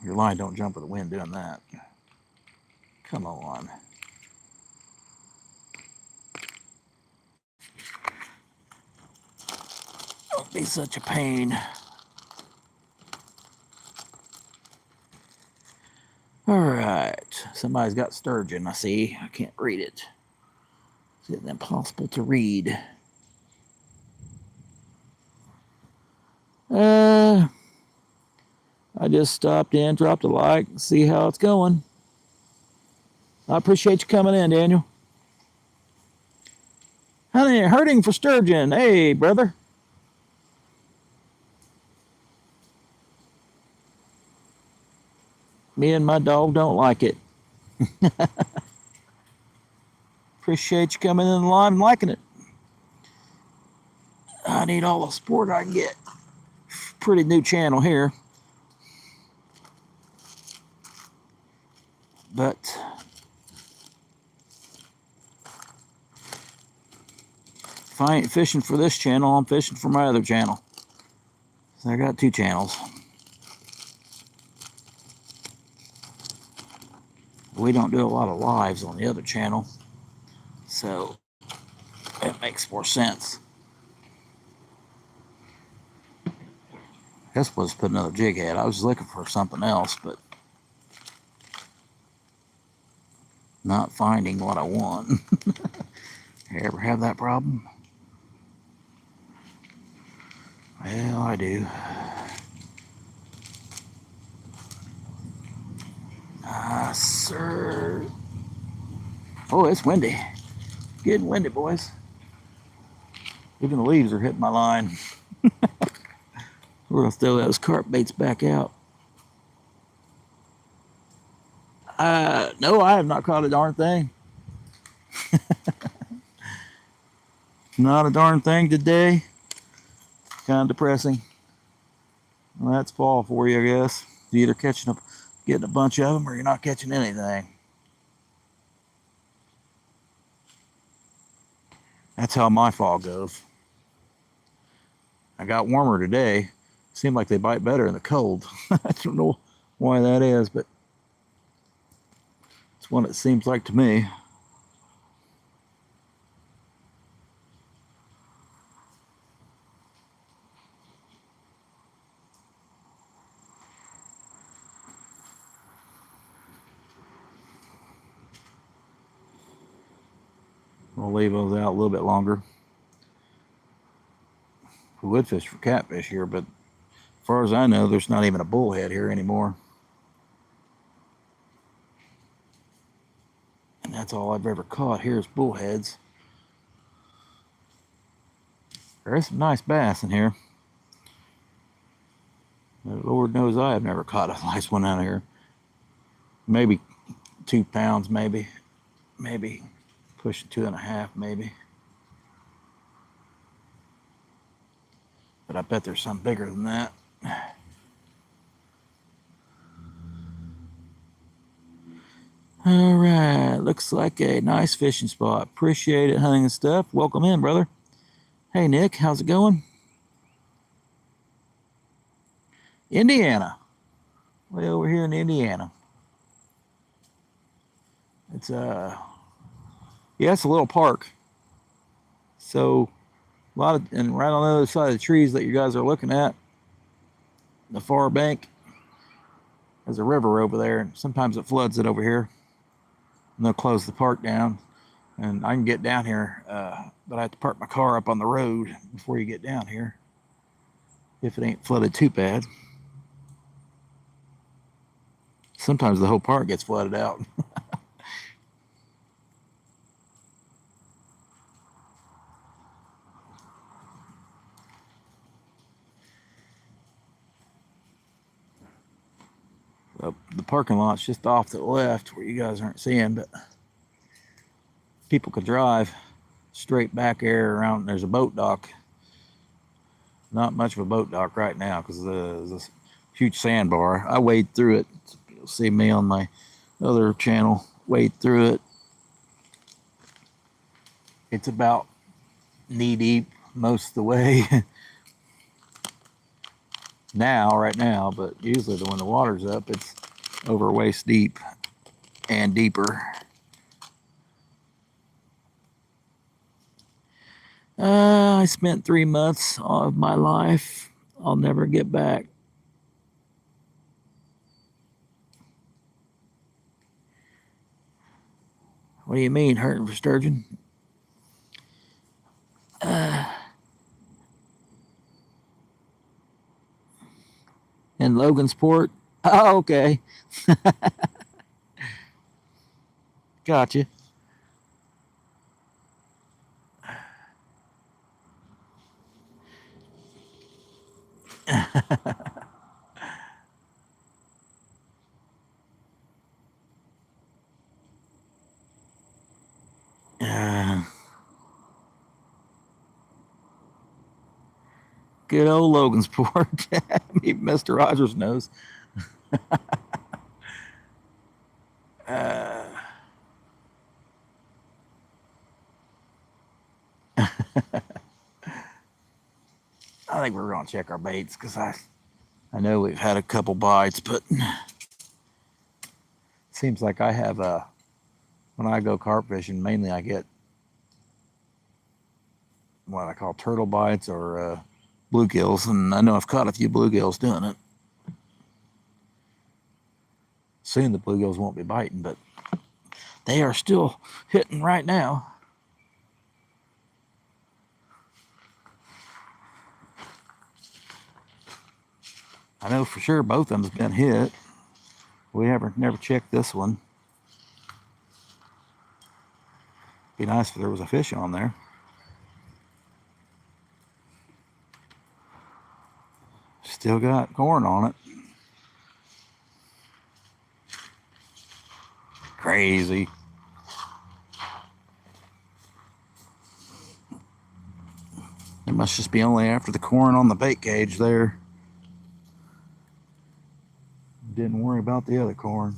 Your line don't jump with the wind doing that. Come on. Don't be such a pain. All right. Somebody's got sturgeon, I see. I can't read it. It's impossible to read. I just stopped in, dropped a like, see how it's going. I appreciate you coming in, Daniel. Honey, hurting for sturgeon. Hey, brother. Me and my dog don't like it. Appreciate you coming in live and liking it. I need all the support I can get. Pretty new channel here. But if I ain't fishing for this channel, I'm fishing for my other channel. So I got two channels. We don't do a lot of lives on the other channel, so it makes more sense. I guess we'll just put another jig head. I was looking for something else, but not finding what I want. You ever have that problem? Well, I do. Ah, sir. Oh, it's windy. Getting windy, boys. Even the leaves are hitting my line. We're going to throw those carp baits back out. No, I have not caught a darn thing. Not a darn thing today. Kind of depressing. Well, that's fall for you, I guess. You're either getting a bunch of them, or you're not catching anything. That's how my fall goes. I got warmer today. Seemed like they bite better in the cold. I don't know why that is, but it's what it seems like to me. We'll leave those out a little bit longer. We would fish for catfish here, but as far as I know, there's not even a bullhead here anymore. And that's all I've ever caught here is bullheads. There is some nice bass in here. But Lord knows I have never caught a nice one out of here. Maybe 2 pounds, maybe pushing 2.5, maybe. But I bet there's some bigger than that. All right, looks like a nice fishing spot. Appreciate it, hunting and stuff. Welcome in, brother. Hey, Nick, how's it going? Indiana. Way over here in Indiana. It's yeah, it's a little park. So a lot of, and right on the other side of the trees that you guys are looking at, the far bank, there's a river over there, and sometimes it floods it over here. And they'll close the park down, and I can get down here, but I have to park my car up on the road before you get down here, if it ain't flooded too bad. Sometimes the whole park gets flooded out. The parking lot's just off to the left where you guys aren't seeing, but people could drive straight back there around. There's a boat dock Not much of a boat dock right now because there's this huge sandbar. I wade through it. You'll see me on my other channel wade through it. It's about knee deep most of the way right now, but usually when the water's up, it's over waist deep and deeper. I spent 3 months of my life I'll never get back. What do you mean, hurting for sturgeon? In Logansport? Oh, okay. Gotcha. Good old Logansport. Mr. Rogers knows. uh, I think we're going to check our baits because I know we've had a couple bites, but it seems like I have when I go carp fishing, mainly I get what I call turtle bites or bluegills, and I know I've caught a few bluegills doing it. Soon the bluegills won't be biting, but they are still hitting right now. I know for sure both of them's been hit. We never checked this one. Be nice if there was a fish on there. Still got corn on it. Crazy. It must just be only after the corn on the bait cage there. Didn't worry about the other corn.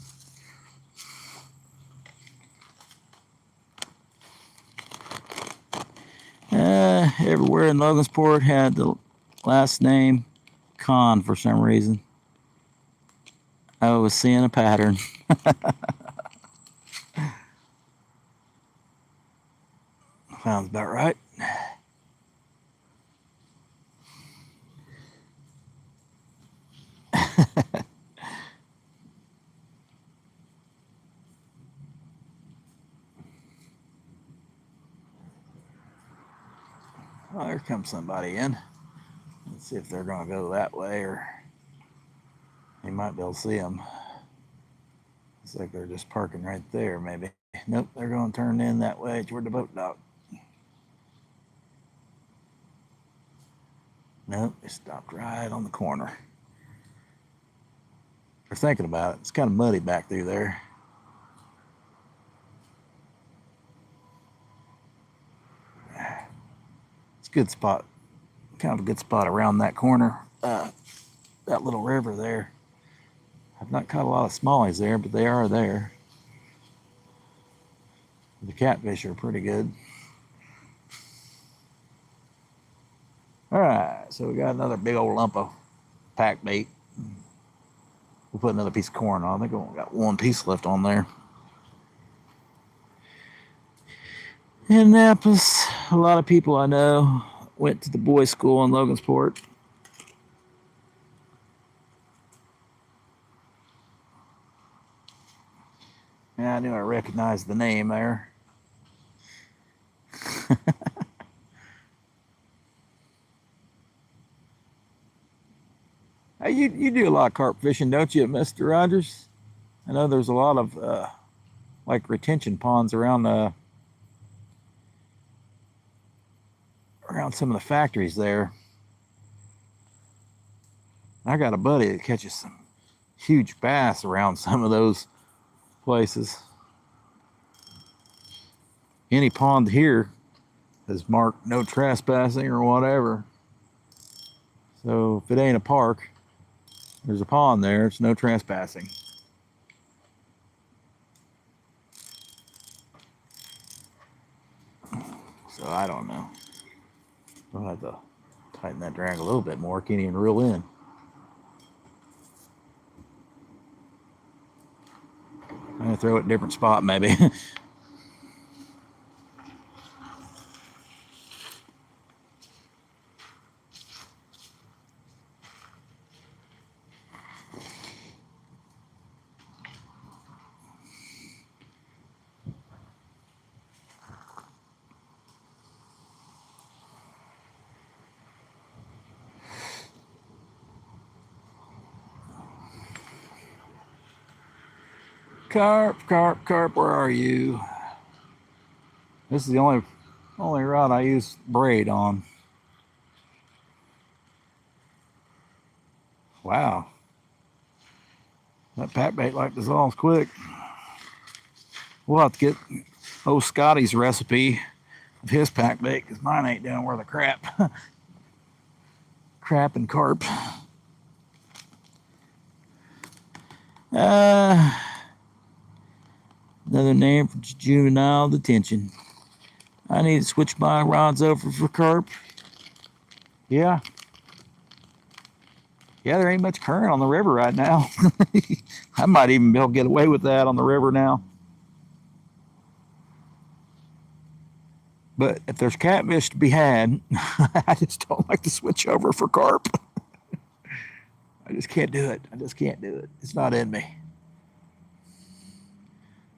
Everywhere in Logansport had the last name Con for some reason. I was seeing a pattern. Sounds about right. Well, there comes somebody in. Let's see if they're going to go that way, or you might be able to see them. Looks like they're just parking right there, maybe. Nope, they're going to turn in that way toward the boat dock. Nope, they stopped right on the corner. They're thinking about it. It's kind of muddy back through there. It's a good spot. Kind of a good spot around that corner. That little river there. I've not caught a lot of smallies there, but they are there. The catfish are pretty good. All right, so we got another big old lump of pack bait. We'll put another piece of corn on. I think we only got one piece left on there. In Annapolis, a lot of people I know went to the boys' school in Logansport. Yeah, I knew I recognized the name there. Hey, you do a lot of carp fishing, don't you, Mr. Rogers? I know there's a lot of like retention ponds around some of the factories there. I got a buddy that catches some huge bass around some of those places. Any pond here is marked no trespassing or whatever. So if it ain't a park, there's a pond there. It's no trespassing. So I don't know. I'll have to tighten that drag a little bit more. Can't even reel in. I'm gonna throw it in a different spot maybe. Carp, carp, carp, where are you? This is the only rod I use braid on. Wow. That pack bait like dissolves quick. We'll have to get old Scotty's recipe of his pack bait because mine ain't doing worth a crap. Crap and carp. Another name for juvenile detention. I need to switch my rods over for carp. Yeah. Yeah, there ain't much current on the river right now. I might even be able to get away with that on the river now. But if there's catfish to be had, I just don't like to switch over for carp. I just can't do it. I just can't do it. It's not in me.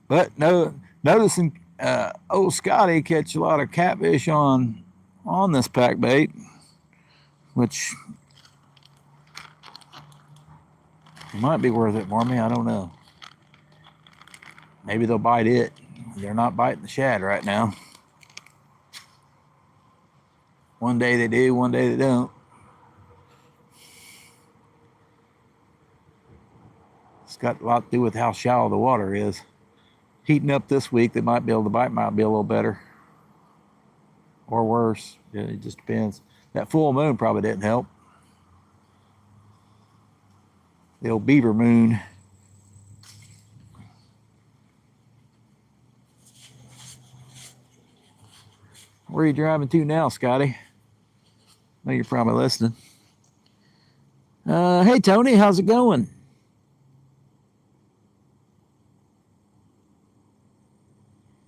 But no, noticing old Scotty catch a lot of catfish on this pack bait, which might be worth it for me. I don't know. Maybe they'll bite it. They're not biting the shad right now. One day they do, one day they don't. It's got a lot to do with how shallow the water is. Heating up this week, they might be able to bite, might be a little better. Or worse. Yeah, it just depends. That full moon probably didn't help. The old beaver moon. Where are you driving to now, Scotty? I know you're probably listening. Hey, Tony, how's it going?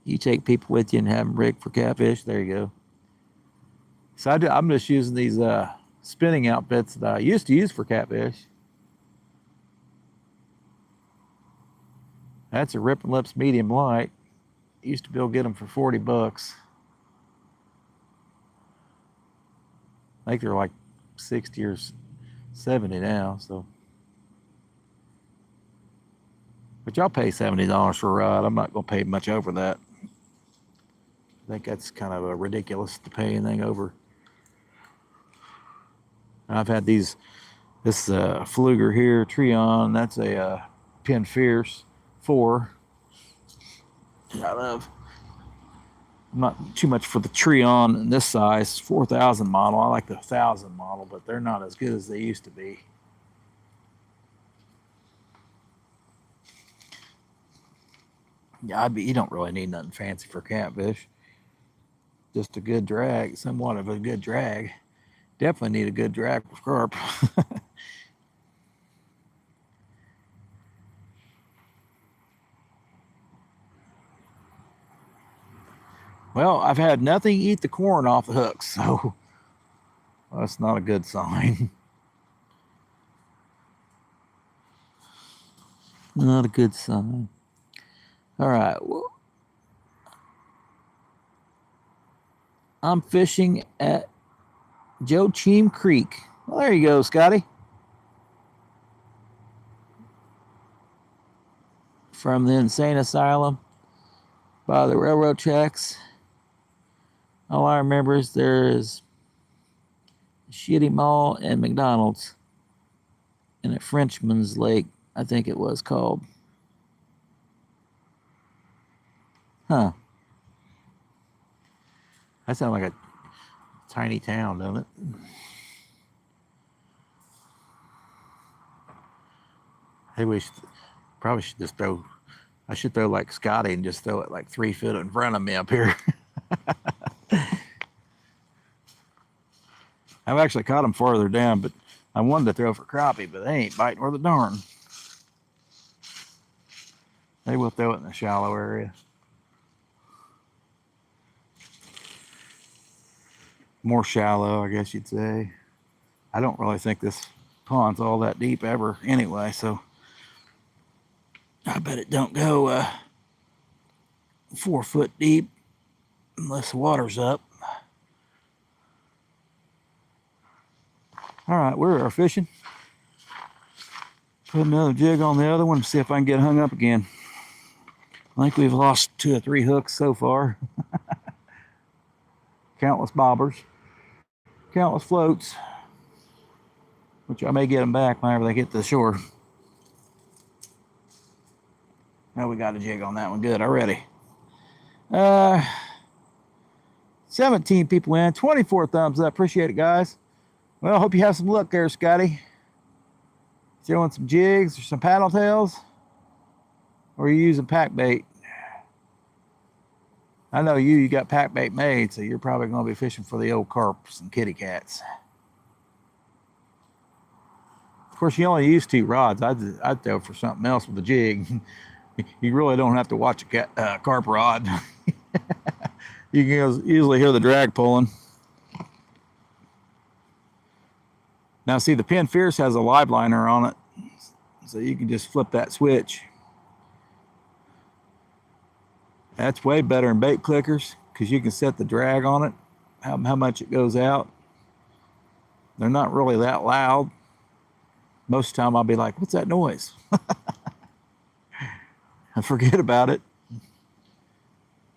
You take people with you and have them rig for catfish. There you go. So I'm just using these spinning outfits that I used to use for catfish. That's a Rippin' Lips medium light. Used to be able to get them for $40. I think they're like 60 or 70 now. So, but y'all pay $70 for a rod. I'm not gonna pay much over that. I think that's kind of ridiculous to pay anything over. I've had this Fluger here, Treon. That's a Pin Fierce 4. I'm not too much for the Treon in this size, 4000 model. I like the 1000 model, but they're not as good as they used to be. Yeah, you don't really need nothing fancy for catfish. Just a good drag, somewhat of a good drag. Definitely need a good drag for carp. Well, I've had nothing eat the corn off the hooks, so that's not a good sign. Not a good sign. All right. Well, I'm fishing at Joachim Creek. Well, there you go, Scotty. From the insane asylum by the railroad tracks. All I remember is there's a shitty mall and McDonald's and a Frenchman's Lake, I think it was called. Huh. That sounds like a tiny town, doesn't it? Hey, probably should just throw. I should throw like Scotty and just throw it like 3 feet in front of me up here. I've actually caught them farther down, but I wanted to throw for crappie, but they ain't biting worth a darn. They will throw it in the shallow area. More shallow, I guess you'd say. I don't really think this pond's all that deep ever anyway, so I bet it don't go 4 foot deep unless the water's up. All right, we're fishing. Put another jig on the other one to see if I can get hung up again. I think we've lost 2 or 3 hooks so far. Countless bobbers, countless floats, which I may get them back whenever they get to the shore. Now we got a jig on that one. Good, already. 17 people in, 24 thumbs up. Appreciate it, guys. Well, I hope you have some luck there, Scotty. Throwing some jigs or some paddle tails, or you using pack bait. I know you got pack bait made, so you're probably going to be fishing for the old carps and kitty cats. Of course, you only use 2 rods. I'd throw for something else with a jig. You really don't have to watch a carp rod. You can easily hear the drag pulling. Now, see, the Pin Fierce has a live liner on it, so you can just flip that switch. That's way better than bait clickers because you can set the drag on it, how much it goes out. They're not really that loud. Most of the time I'll be like, what's that noise? I forget about it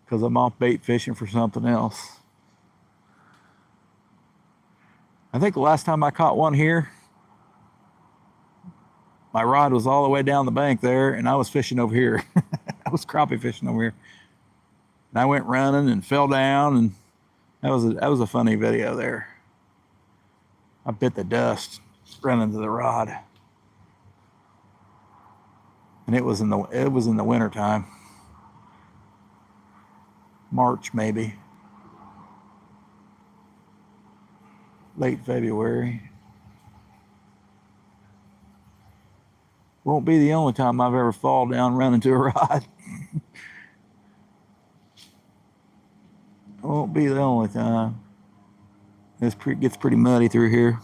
because I'm off bait fishing for something else. I think the last time I caught one here, my rod was all the way down the bank there and I was fishing over here. I was crappie fishing over here. And I went running and fell down, and that was a funny video there. I bit the dust running to the rod. And it was in the winter time. March maybe. Late February. Won't be the only time I've ever fallen down running to a rod. Won't be the only time. It gets pretty muddy through here.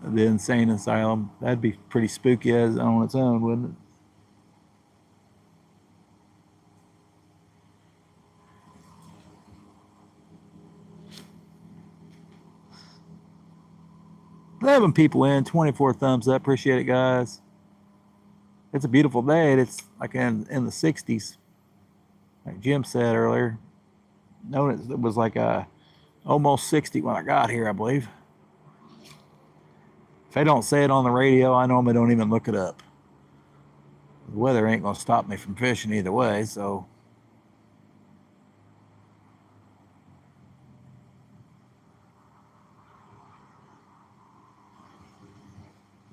The insane asylum. That'd be pretty spooky as on its own, wouldn't it? Eleven people in, 24 thumbs up. Appreciate it, guys. It's a beautiful day. It's like in the 60s, like Jim said earlier. No, it was like almost 60 when I got here, I believe. If they don't say it on the radio, I normally don't even look it up. The weather ain't gonna stop me from fishing either way, so.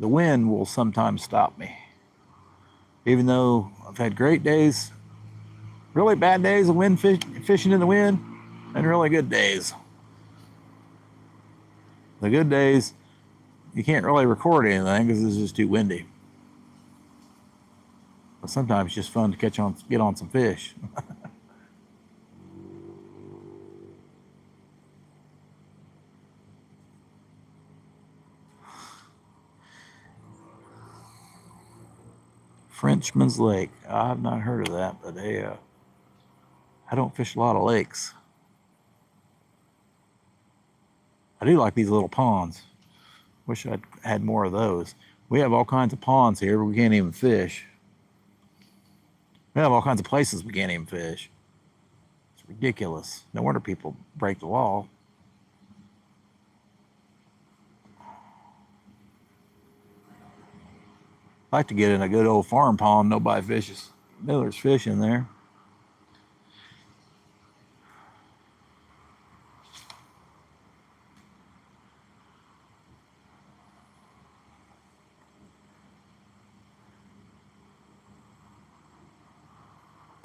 The wind will sometimes stop me. Even though I've had great days, really bad days of fishing in the wind, and really good days. The good days, you can't really record anything because it's just too windy. But sometimes it's just fun to get on some fish. Frenchman's Lake. I've not heard of that, but I don't fish a lot of lakes. I do like these little ponds. Wish I'd had more of those. We have all kinds of ponds here, but we can't even fish. We have all kinds of places we can't even fish. It's ridiculous. No wonder people break the law. I like to get in a good old farm pond. Nobody fishes. There's fish in there.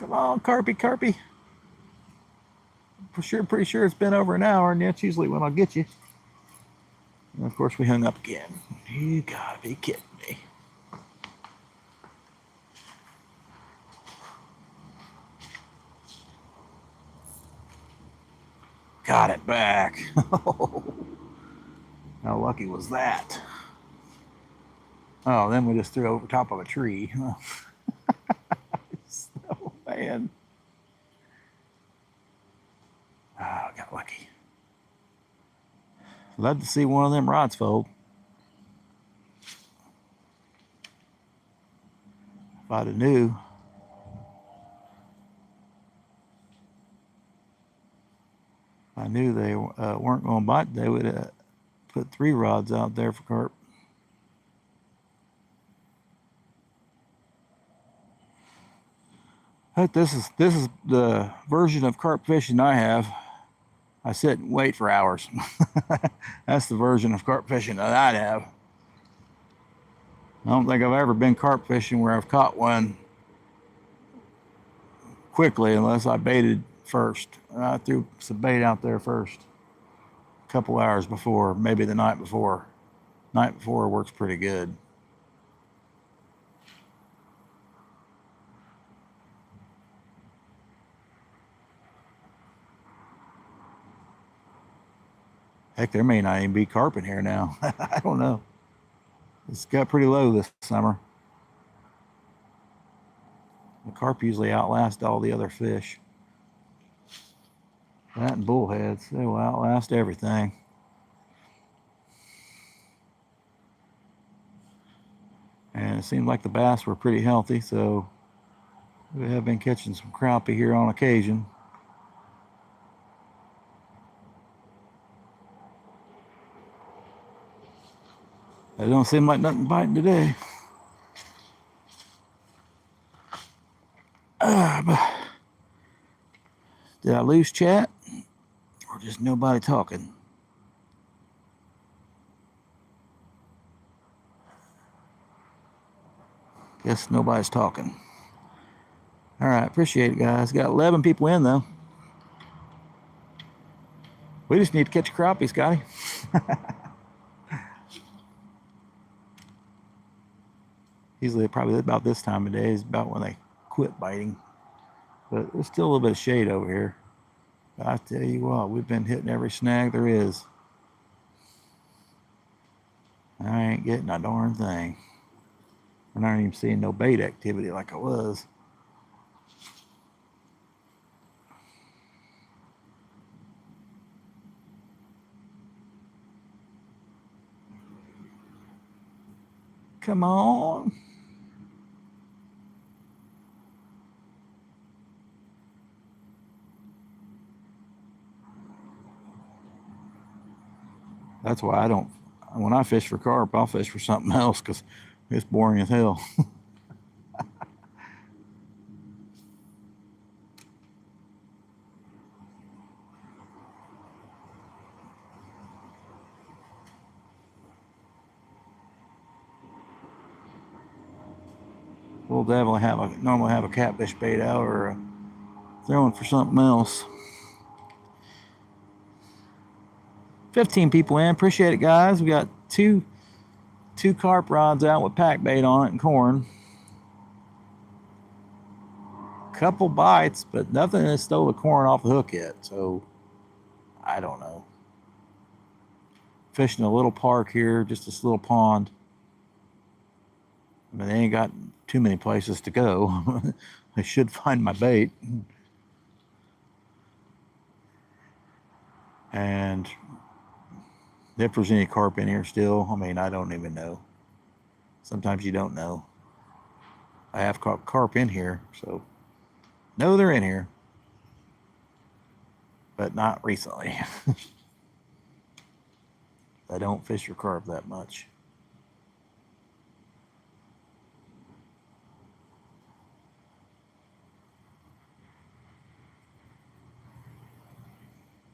Come on, Carpy, Carpy. Pretty sure it's been over an hour, and that's usually when I'll get you. And of course, we hung up again. You gotta be kidding me. Got it back. How lucky was that? Oh, then we just threw over top of a tree. Oh, man. Oh, got lucky. Love to see one of them rods fold. If I'd have knew. If I knew they weren't going to bite, they would have put 3 rods out there for carp. But this is the version of carp fishing I have. I sit and wait for hours. That's the version of carp fishing that I'd have. I don't think I've ever been carp fishing where I've caught one quickly unless I baited first. I threw some bait out there first. A couple hours before, maybe the night before. Night before works pretty good. Heck, there may not even be carp in here now. I don't know. It's got pretty low this summer. The carp usually outlast all the other fish. That and bullheads, they will outlast everything. And it seemed like the bass were pretty healthy, so we have been catching some crappie here on occasion. It don't seem like nothing biting today. Did I lose chat? Or just nobody talking? Guess nobody's talking. All right, appreciate it, guys. Got 11 people in, though. We just need to catch a crappie, Scotty. Usually probably about this time of day is about when they quit biting. But there's still a little bit of shade over here. But I tell you what, we've been hitting every snag there is. I ain't getting a darn thing. And I ain't even seeing no bait activity like I was. Come on. That's why I don't, when I fish for carp, I'll fish for something else because it's boring as hell. We'll definitely normally have a catfish bait out or throwing for something else. 15 people in. Appreciate it, guys. We got two carp rods out with pack bait on it and corn. Couple bites, but nothing has stole the corn off the hook yet. So I don't know. Fishing a little park here, just this little pond. I mean, they ain't got too many places to go. I should find my bait. And if there's any carp in here still, I mean, I don't even know. Sometimes you don't know. I have caught carp in here, so no, they're in here, but not recently. I don't fish for carp that much.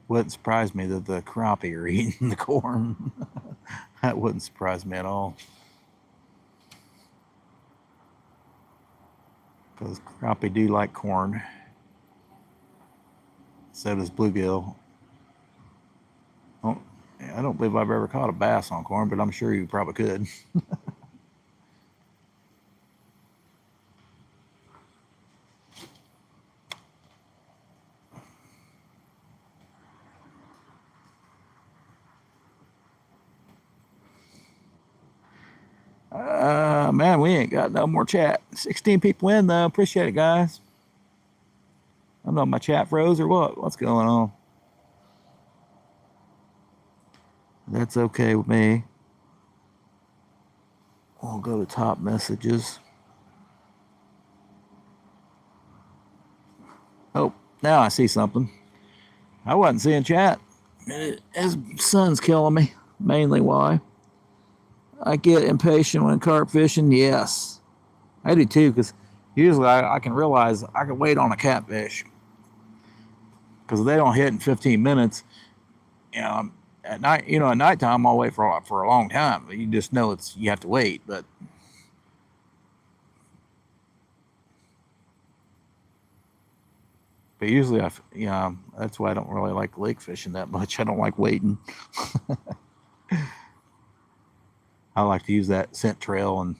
Wouldn't surprise me that the crappie are eating the corn. That wouldn't surprise me at all. because crappie do like corn. So does bluegill. Oh, I don't believe I've ever caught a bass on corn, but I'm sure you probably could. Man, we ain't got no more chat. 16 people in though. Appreciate it, guys. I don't know if my chat froze or what. What's going on? That's okay with me. We'll go to top messages. Oh, now I see something. I wasn't seeing chat. His son's killing me. Mainly why. I get impatient when carp fishing. Yes, I do too. Because usually I can realize I can wait on a catfish. Because they don't hit in 15 minutes. You know, at night. You know, at nighttime I'll wait for a long time. You just know you have to wait. But usually that's why I don't really like lake fishing that much. I don't like waiting. I like to use that scent trail, and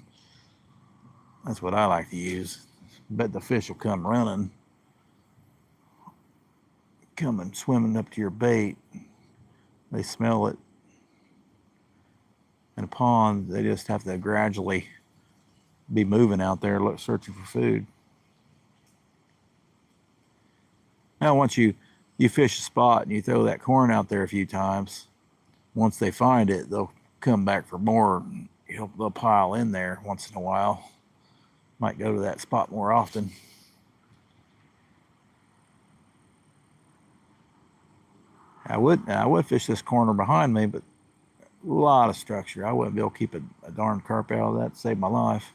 that's what I like to use. Bet the fish will come running, coming swimming up to your bait. They smell it. In a pond, they just have to gradually be moving out there searching for food. Now, once you fish a spot and you throw that corn out there a few times, once they find it, they'll come back for more. They'll pile in there once in a while. Might go to that spot more often. I would fish this corner behind me, but a lot of structure. I wouldn't be able to keep a darn carp out of that to save my life.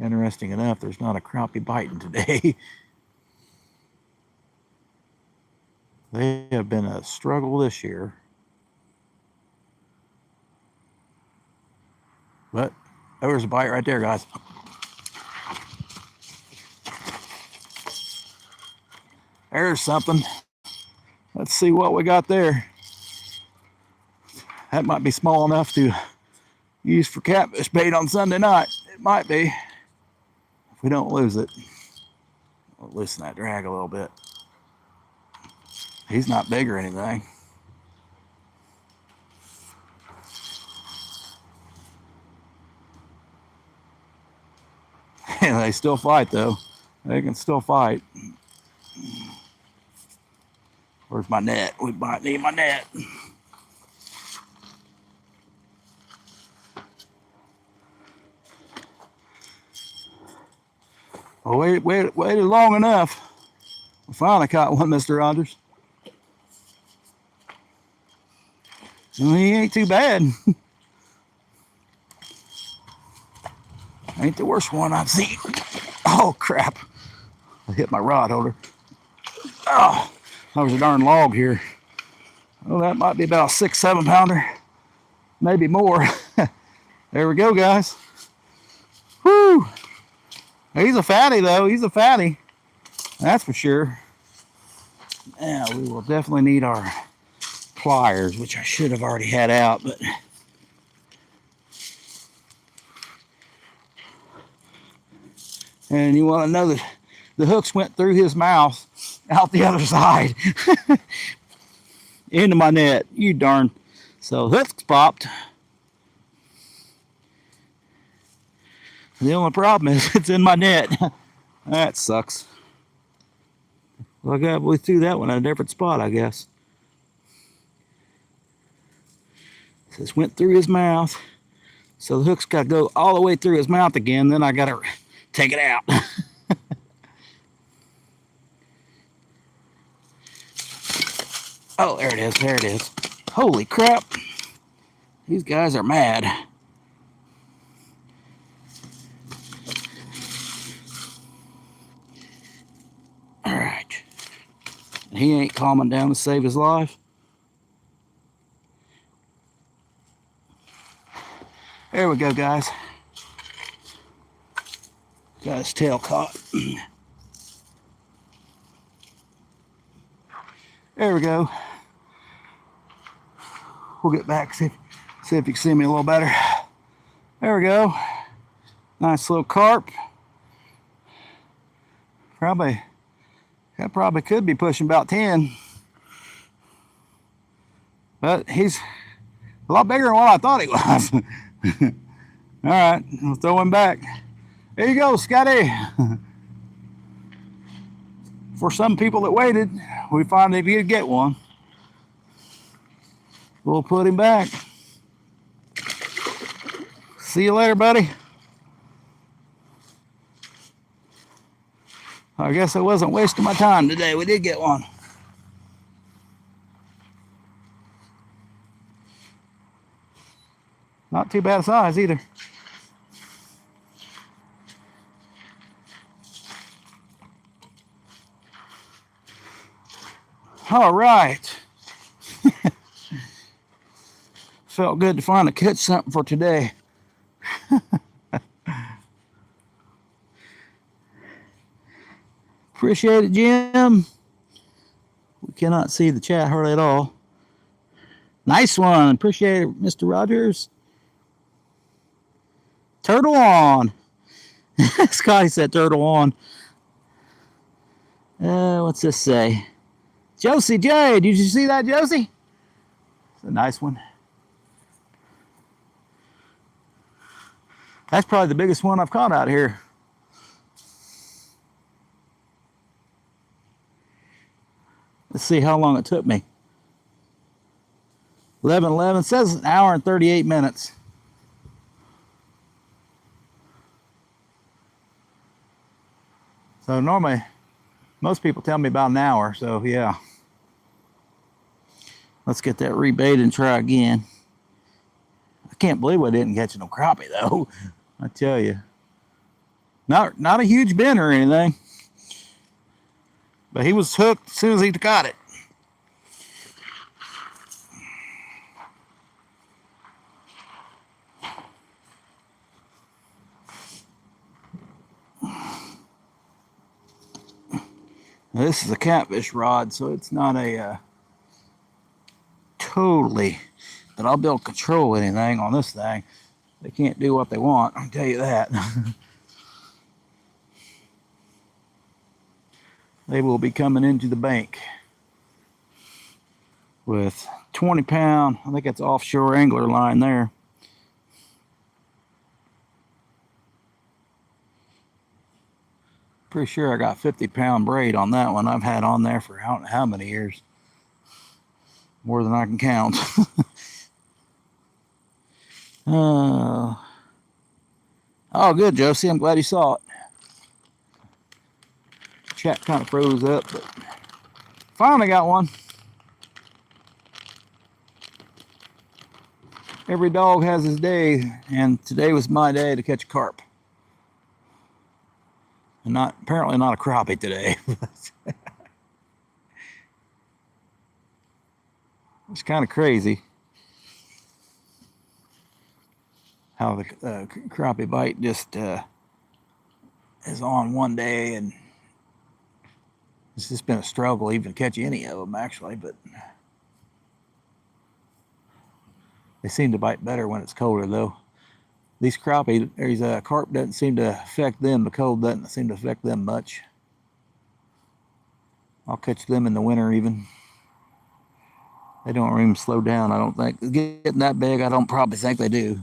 Interesting enough, there's not a crappie biting today. They have been a struggle this year. But there's a bite right there, guys. There's something. Let's see what we got there. That might be small enough to use for catfish bait on Sunday night. It might be. If we don't lose it. We'll loosen that drag a little bit. He's not big or anything. They still fight though. They can still fight. Where's my net? We might need my net. Well, waited long enough. We finally caught one, Mr. Rogers. Well, he ain't too bad. Ain't the worst one I've seen. Oh, crap. I hit my rod holder. Oh, that was a darn log here. Oh, that might be about a 6-7 pounder. Maybe more. There we go, guys. Whew. He's a fatty, though. He's a fatty. That's for sure. Now, we will definitely need our pliers, which I should have already had out, but and you want to know that the hooks went through his mouth out the other side into my net. You darn. So hooks popped. The only problem is it's in my net. That sucks. Well, we threw that one at a different spot, I guess. This went through his mouth. So the hook's got to go all the way through his mouth again. Then I got to take it out. Oh, there it is. There it is. Holy crap. These guys are mad. All right. He ain't calming down to save his life. we go, guys. Got his tail caught. There we go. We'll get back, see if you can see me a little better. There we go. Nice little carp. That probably could be pushing about 10. But he's a lot bigger than what I thought he was. All right, I'll throw him back. There you go, Scotty. For some people that waited, we finally did get one. We'll put him back. See you later, buddy. I guess I wasn't wasting my time today. We did get one. Not too bad a size either. All right. Felt good to finally catch something for today. Appreciate it, Jim. We cannot see the chat hardly at all. Nice one. Appreciate it, Mr. Rogers. Turtle on. Scotty said turtle on. What's this say? Josie J. Did you see that, Josie? It's a nice one. That's probably the biggest one I've caught out here. Let's see how long it took me. 11:11 says an hour and 38 minutes. So normally, most people tell me about an hour, so yeah. Let's get that rebaited and try again. I can't believe I didn't catch no crappie though. I tell you. Not a huge bin or anything. But he was hooked as soon as he got it. Now, this is a catfish rod, so it's not a totally, but I'll be able to control anything on this thing. They can't do what they want, I'll tell you that. They will be coming into the bank with 20-pound, I think that's offshore angler line there. Pretty sure I got 50-pound braid on that one. I've had on there for how many years? More than I can count. Oh, good, Josie. I'm glad you saw it. Chat kind of froze up, but finally got one. Every dog has his day, and today was my day to catch a carp. And apparently not a crappie today. It's kind of crazy how the crappie bite just is on one day, and it's just been a struggle even to catch any of them actually, but they seem to bite better when it's colder though. These crappie, these carp doesn't seem to affect them. The cold doesn't seem to affect them much. I'll catch them in the winter even. They don't even slow down, I don't think. Getting that big, I don't probably think they do. Do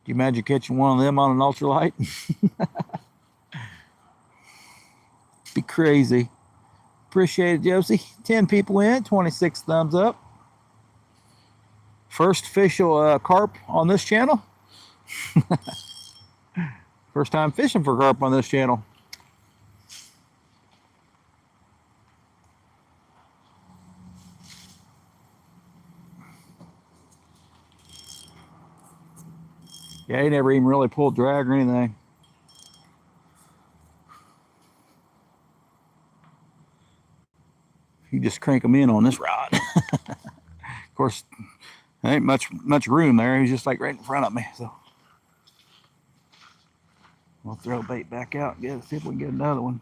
you imagine catching one of them on an ultralight? Be crazy. Appreciate it, Josie. 10 people in, 26 thumbs up. First official carp on this channel. First time fishing for carp on this channel. Yeah, he never even really pulled drag or anything. You just crank them in on this rod. Of course, There ain't much room there. He's just like right in front of me. So we'll throw bait back out and see if we can get another one.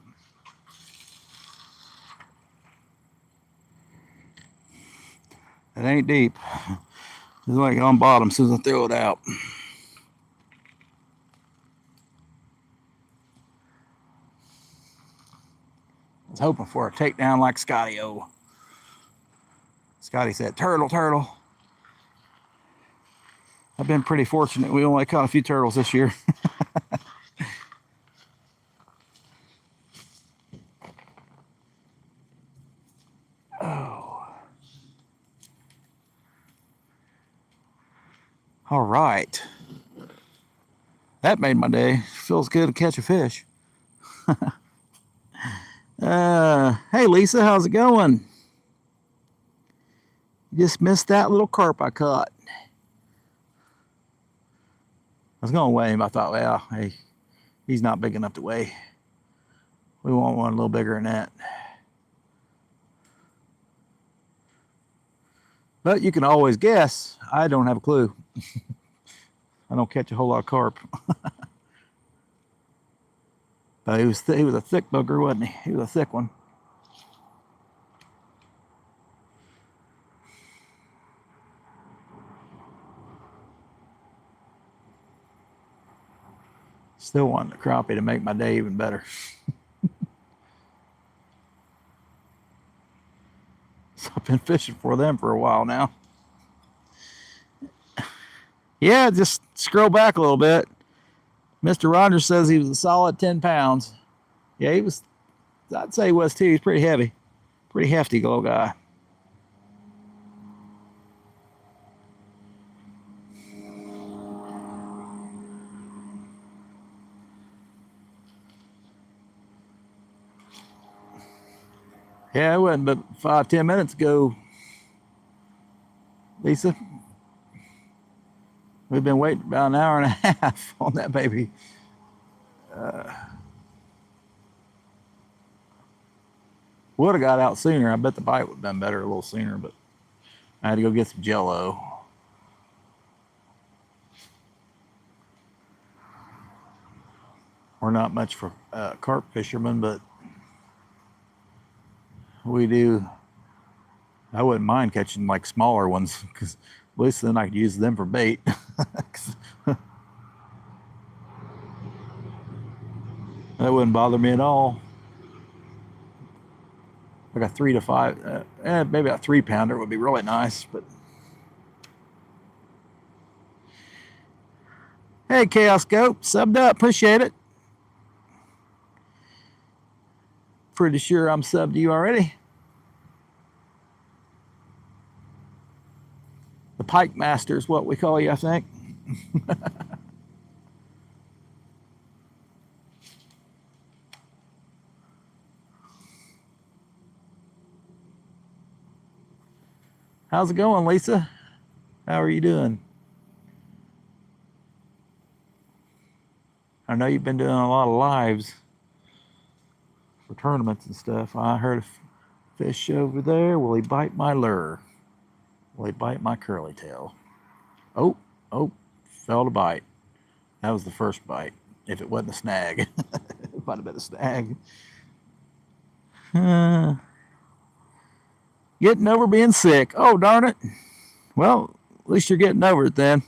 It ain't deep. It's like on bottom as soon as I throw it out. I was hoping for a takedown like Scotty O. Scotty said, turtle, turtle. I've been pretty fortunate. We only caught a few turtles this year. Oh. All right. That made my day. Feels good to catch a fish. Hey, Lisa, how's it going? You just missed that little carp I caught. I was going to weigh him. I thought, well, hey, he's not big enough to weigh. We want one a little bigger than that. But you can always guess. I don't have a clue. I don't catch a whole lot of carp. But he was a thick booger, wasn't he? He was a thick one. Still wanting the crappie to make my day even better. So I've been fishing for them for a while now. Yeah, just scroll back a little bit. Mr. Rogers says he was a solid 10 pounds. Yeah, he was, I'd say he was too. He's pretty heavy. Pretty hefty little guy. Yeah, it wasn't but 5-10 minutes ago, Lisa. We've been waiting about an hour and a half on that baby. Would have got out sooner. I bet the bite would have done better a little sooner, but I had to go get some Jello. We're not much for carp fishermen, but we do. I wouldn't mind catching like smaller ones because at least then I could use them for bait. That wouldn't bother me at all. Like a 3 to 5, maybe a 3-pounder would be really nice. But hey, Chaos Goat, subbed up, appreciate it. Pretty sure I'm subbed to you already. The Pike Master is what we call you, I think. How's it going, Lisa? How are you doing? I know you've been doing a lot of lives for tournaments and stuff. I heard a fish over there. Will he bite my lure? Will he bite my curly tail? Oh, fell to bite. That was the first bite. If it wasn't a snag, it might have been a snag. Getting over being sick. Oh, darn it. Well, at least you're getting over it then.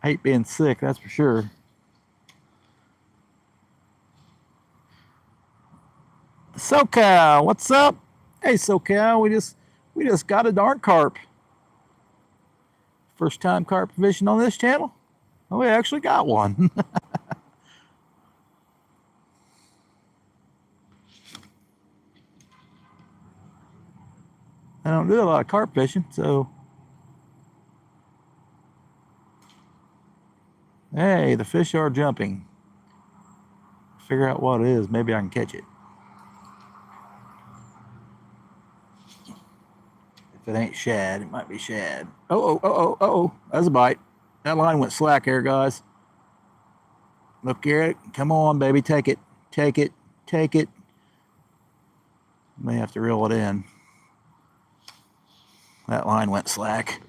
I hate being sick, that's for sure. SoCal, what's up? Hey, SoCal, we just got a darn carp. First time carp fishing on this channel? Oh, we actually got one. I don't do a lot of carp fishing, so. Hey, the fish are jumping. Figure out what it is. Maybe I can catch it. If it ain't shad, it might be shad. Oh. That's a bite. That line went slack here, guys. Look at it. Come on, baby. Take it. Take it. Take it. May have to reel it in. That line went slack.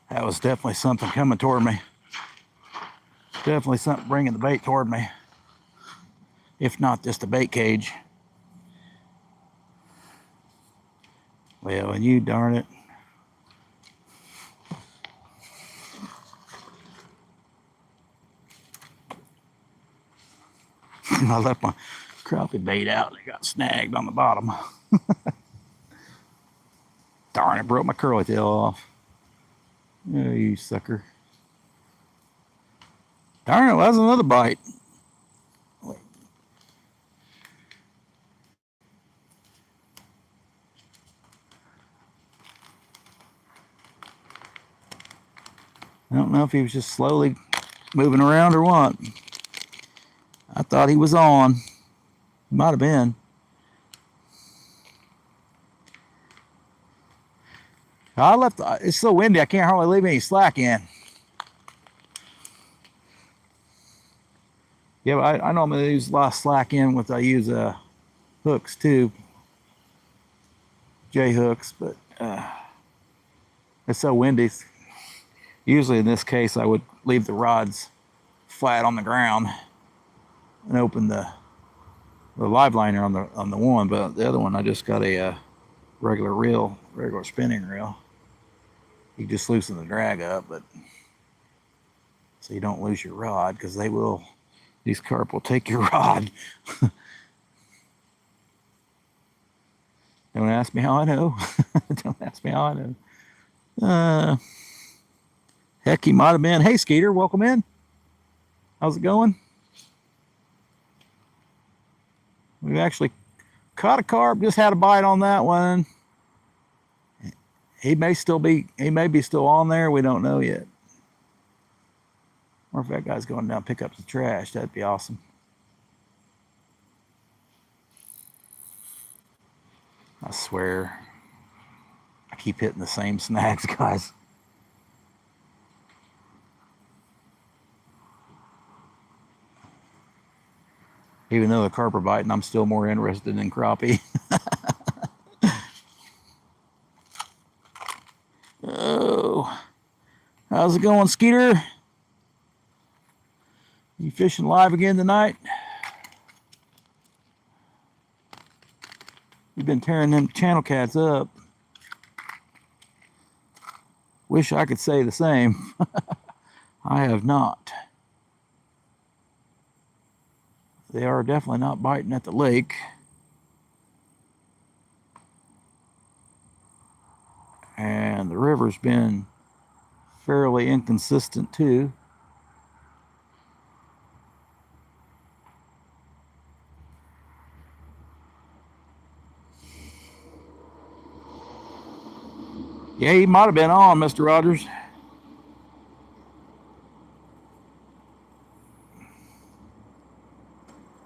That was definitely something coming toward me. Definitely something bringing the bait toward me. If not just a bait cage. Well, and you darn it. I left my crappie bait out and it got snagged on the bottom. Darn it, broke my curly tail off. Oh, you sucker. Darn it, that was another bite. I don't know if he was just slowly moving around or what. I thought he was on. He might have been. It's so windy, I can't hardly leave any slack in. Yeah, but I normally use a lot of slack in I use hooks too. J hooks, but it's so windy. Usually in this case, I would leave the rods flat on the ground and open the live liner on the one, but the other one I just got a regular spinning reel. You just loosen the drag up, but so you don't lose your rod, because these carp will take your rod. Don't ask me how I know. Don't ask me how I know. Heck, he might have been. Hey, Skeeter, welcome in. How's it going? We've actually caught a carp, just had a bite on that one. He may be still on there. We don't know yet. Or if that guy's going down to pick up the trash, that'd be awesome. I swear, I keep hitting the same snags, guys. Even though the carp are biting, I'm still more interested in crappie. Oh, how's it going, Skeeter? You fishing live again tonight? You've been tearing them channel cats up. Wish I could say the same. I have not. They are definitely not biting at the lake. And the river's been fairly inconsistent too. Yeah, he might have been on, Mr. Rogers.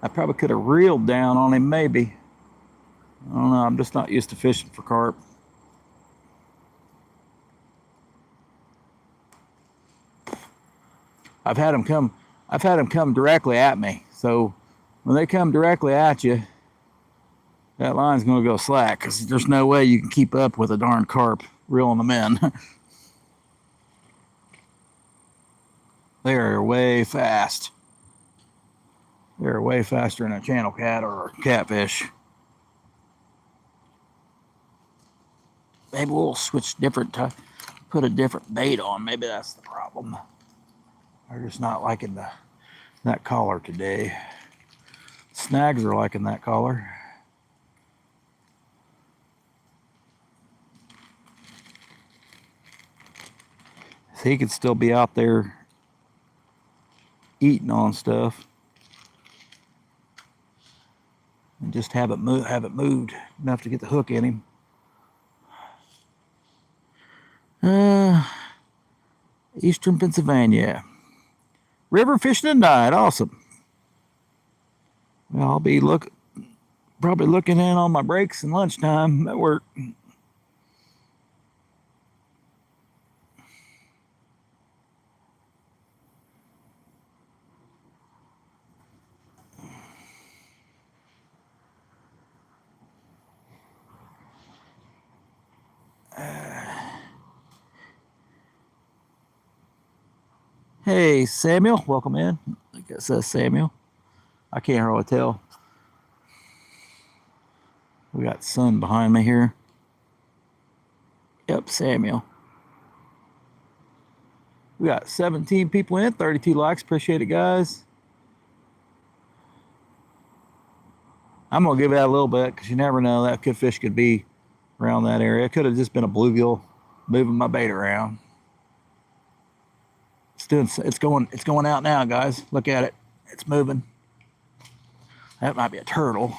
I probably could have reeled down on him, maybe. I don't know, I'm just not used to fishing for carp. I've had them come directly at me. So when they come directly at you, that line's going to go slack, because there's no way you can keep up with a darn carp reeling them in. They are way fast. They're way faster than a channel cat or a catfish. Maybe we'll switch put a different bait on. Maybe that's the problem. They're just not liking that collar today. Snags are liking that collar. So he could still be out there eating on stuff and just have it moved enough to get the hook in him. Eastern Pennsylvania. River fishing tonight. Awesome. Well, I'll be probably looking in on my breaks and lunchtime at work. Hey, Samuel, welcome in. I think it says Samuel. I can't really tell. We got sun behind me here. Yep, Samuel. We got 17 people in, 32 likes. Appreciate it, guys. I'm going to give it out a little bit because you never know. That fish could be around that area. It could have just been a bluegill moving my bait around. It's going out now, guys. Look at it. It's moving. That might be a turtle.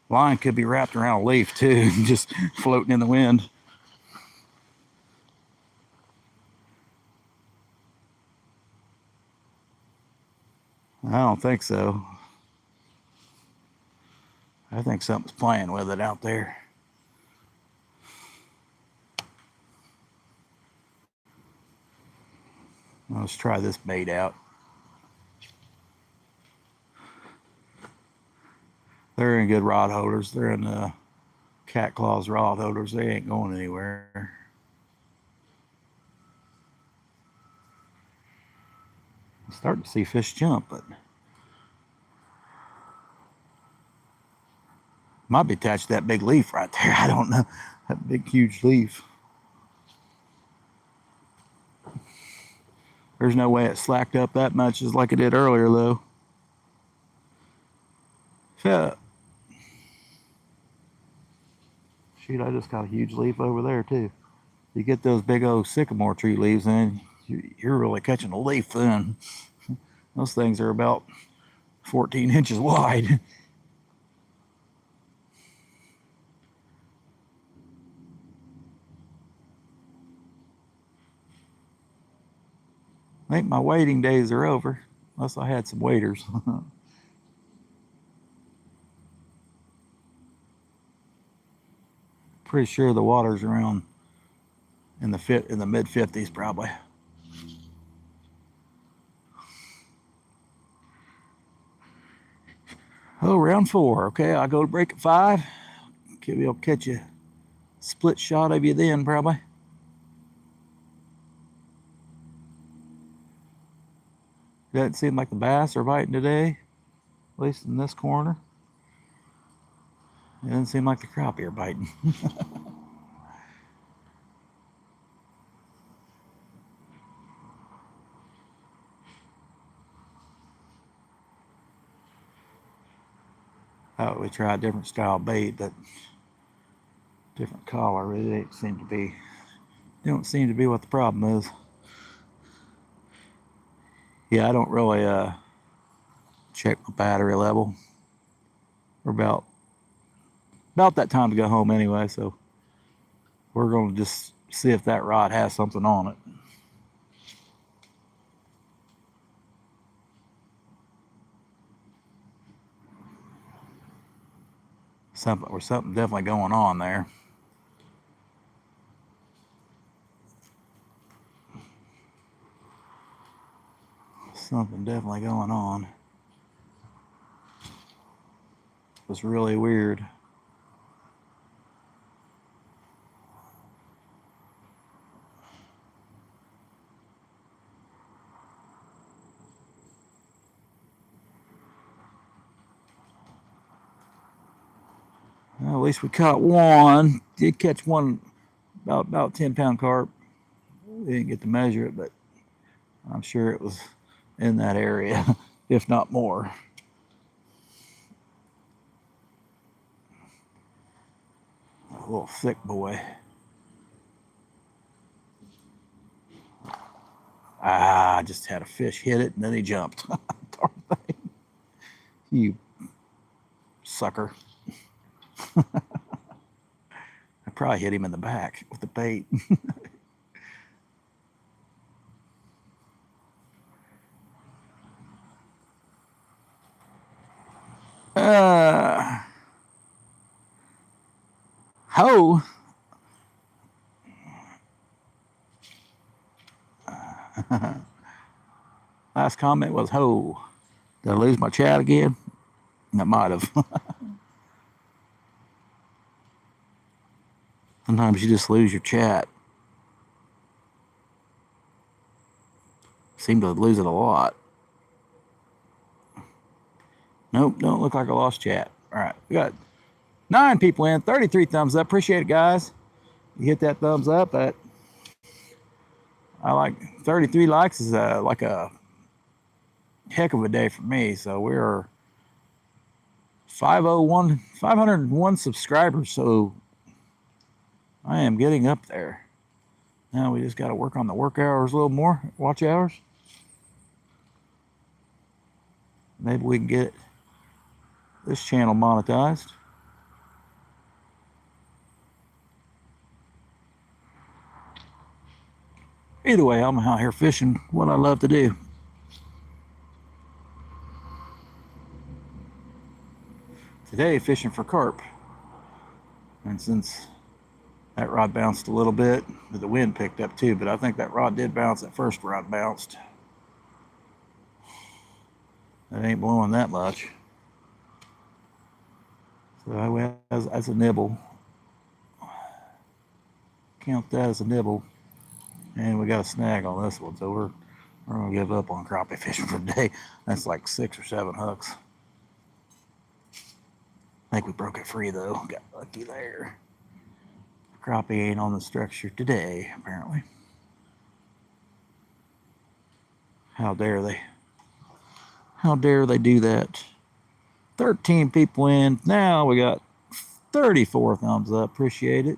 Line could be wrapped around a leaf too, just floating in the wind. I don't think so. I think something's playing with it out there. Let's try this bait out. They're in good rod holders. They're in Cat Claws rod holders. They ain't going anywhere. I'm starting to see fish jump, but might be attached to that big leaf right there. I don't know. That big, huge leaf. There's no way it slacked up that much as like it did earlier, though. Yeah. Shoot, I just got a huge leaf over there, too. You get those big old sycamore tree leaves in, you're really catching a leaf then. Those things are about 14 inches wide. I think my waiting days are over, unless I had some waiters. Pretty sure the water's around in the mid 50s probably. Oh, round 4. Okay, I'll go to break at 5. Okay, we'll catch a split shot of you then probably. Doesn't seem like the bass are biting today, at least in this corner. It doesn't seem like the crappie are biting. Oh, we tried a different style bait, that different collar. It don't seem to be what the problem is. Yeah, I don't really check my battery level. We're about that time to go home anyway, so we're going to just see if that rod has something on it. Something definitely going on there. Something definitely going on. It was really weird. Well, at least we caught one. Did catch one about 10-pound carp. We didn't get to measure it, but I'm sure it was in that area, if not more. A little thick boy. I just had a fish hit it and then he jumped. Darn thing. You sucker. I probably hit him in the back with the bait. Ho. Last comment was ho. Did I lose my chat again? I might have. Sometimes you just lose your chat. Seem to lose it a lot. Nope, don't look like I lost chat. All right, we got 9 people in, 33 thumbs up. Appreciate it, guys. You hit that thumbs up. That I like 33 likes is like a heck of a day for me. So we're 501 subscribers. So I am getting up there. Now we just got to work on the work hours a little more, watch hours. Maybe we can get this channel monetized. Either way, I'm out here fishing what I love to do. Today, fishing for carp. And since that rod bounced a little bit, the wind picked up too, but I think that rod did bounce. That first rod bounced. That ain't blowing that much. So as a nibble. Count that as a nibble. And we got a snag on this one, so we're going to give up on crappie fishing for the day. That's like 6 or 7 hooks. I think we broke it free though. Got lucky there. Crappie ain't on the structure today, apparently. How dare they? How dare they do that? 13 people in. Now we got 34 thumbs up. Appreciate it.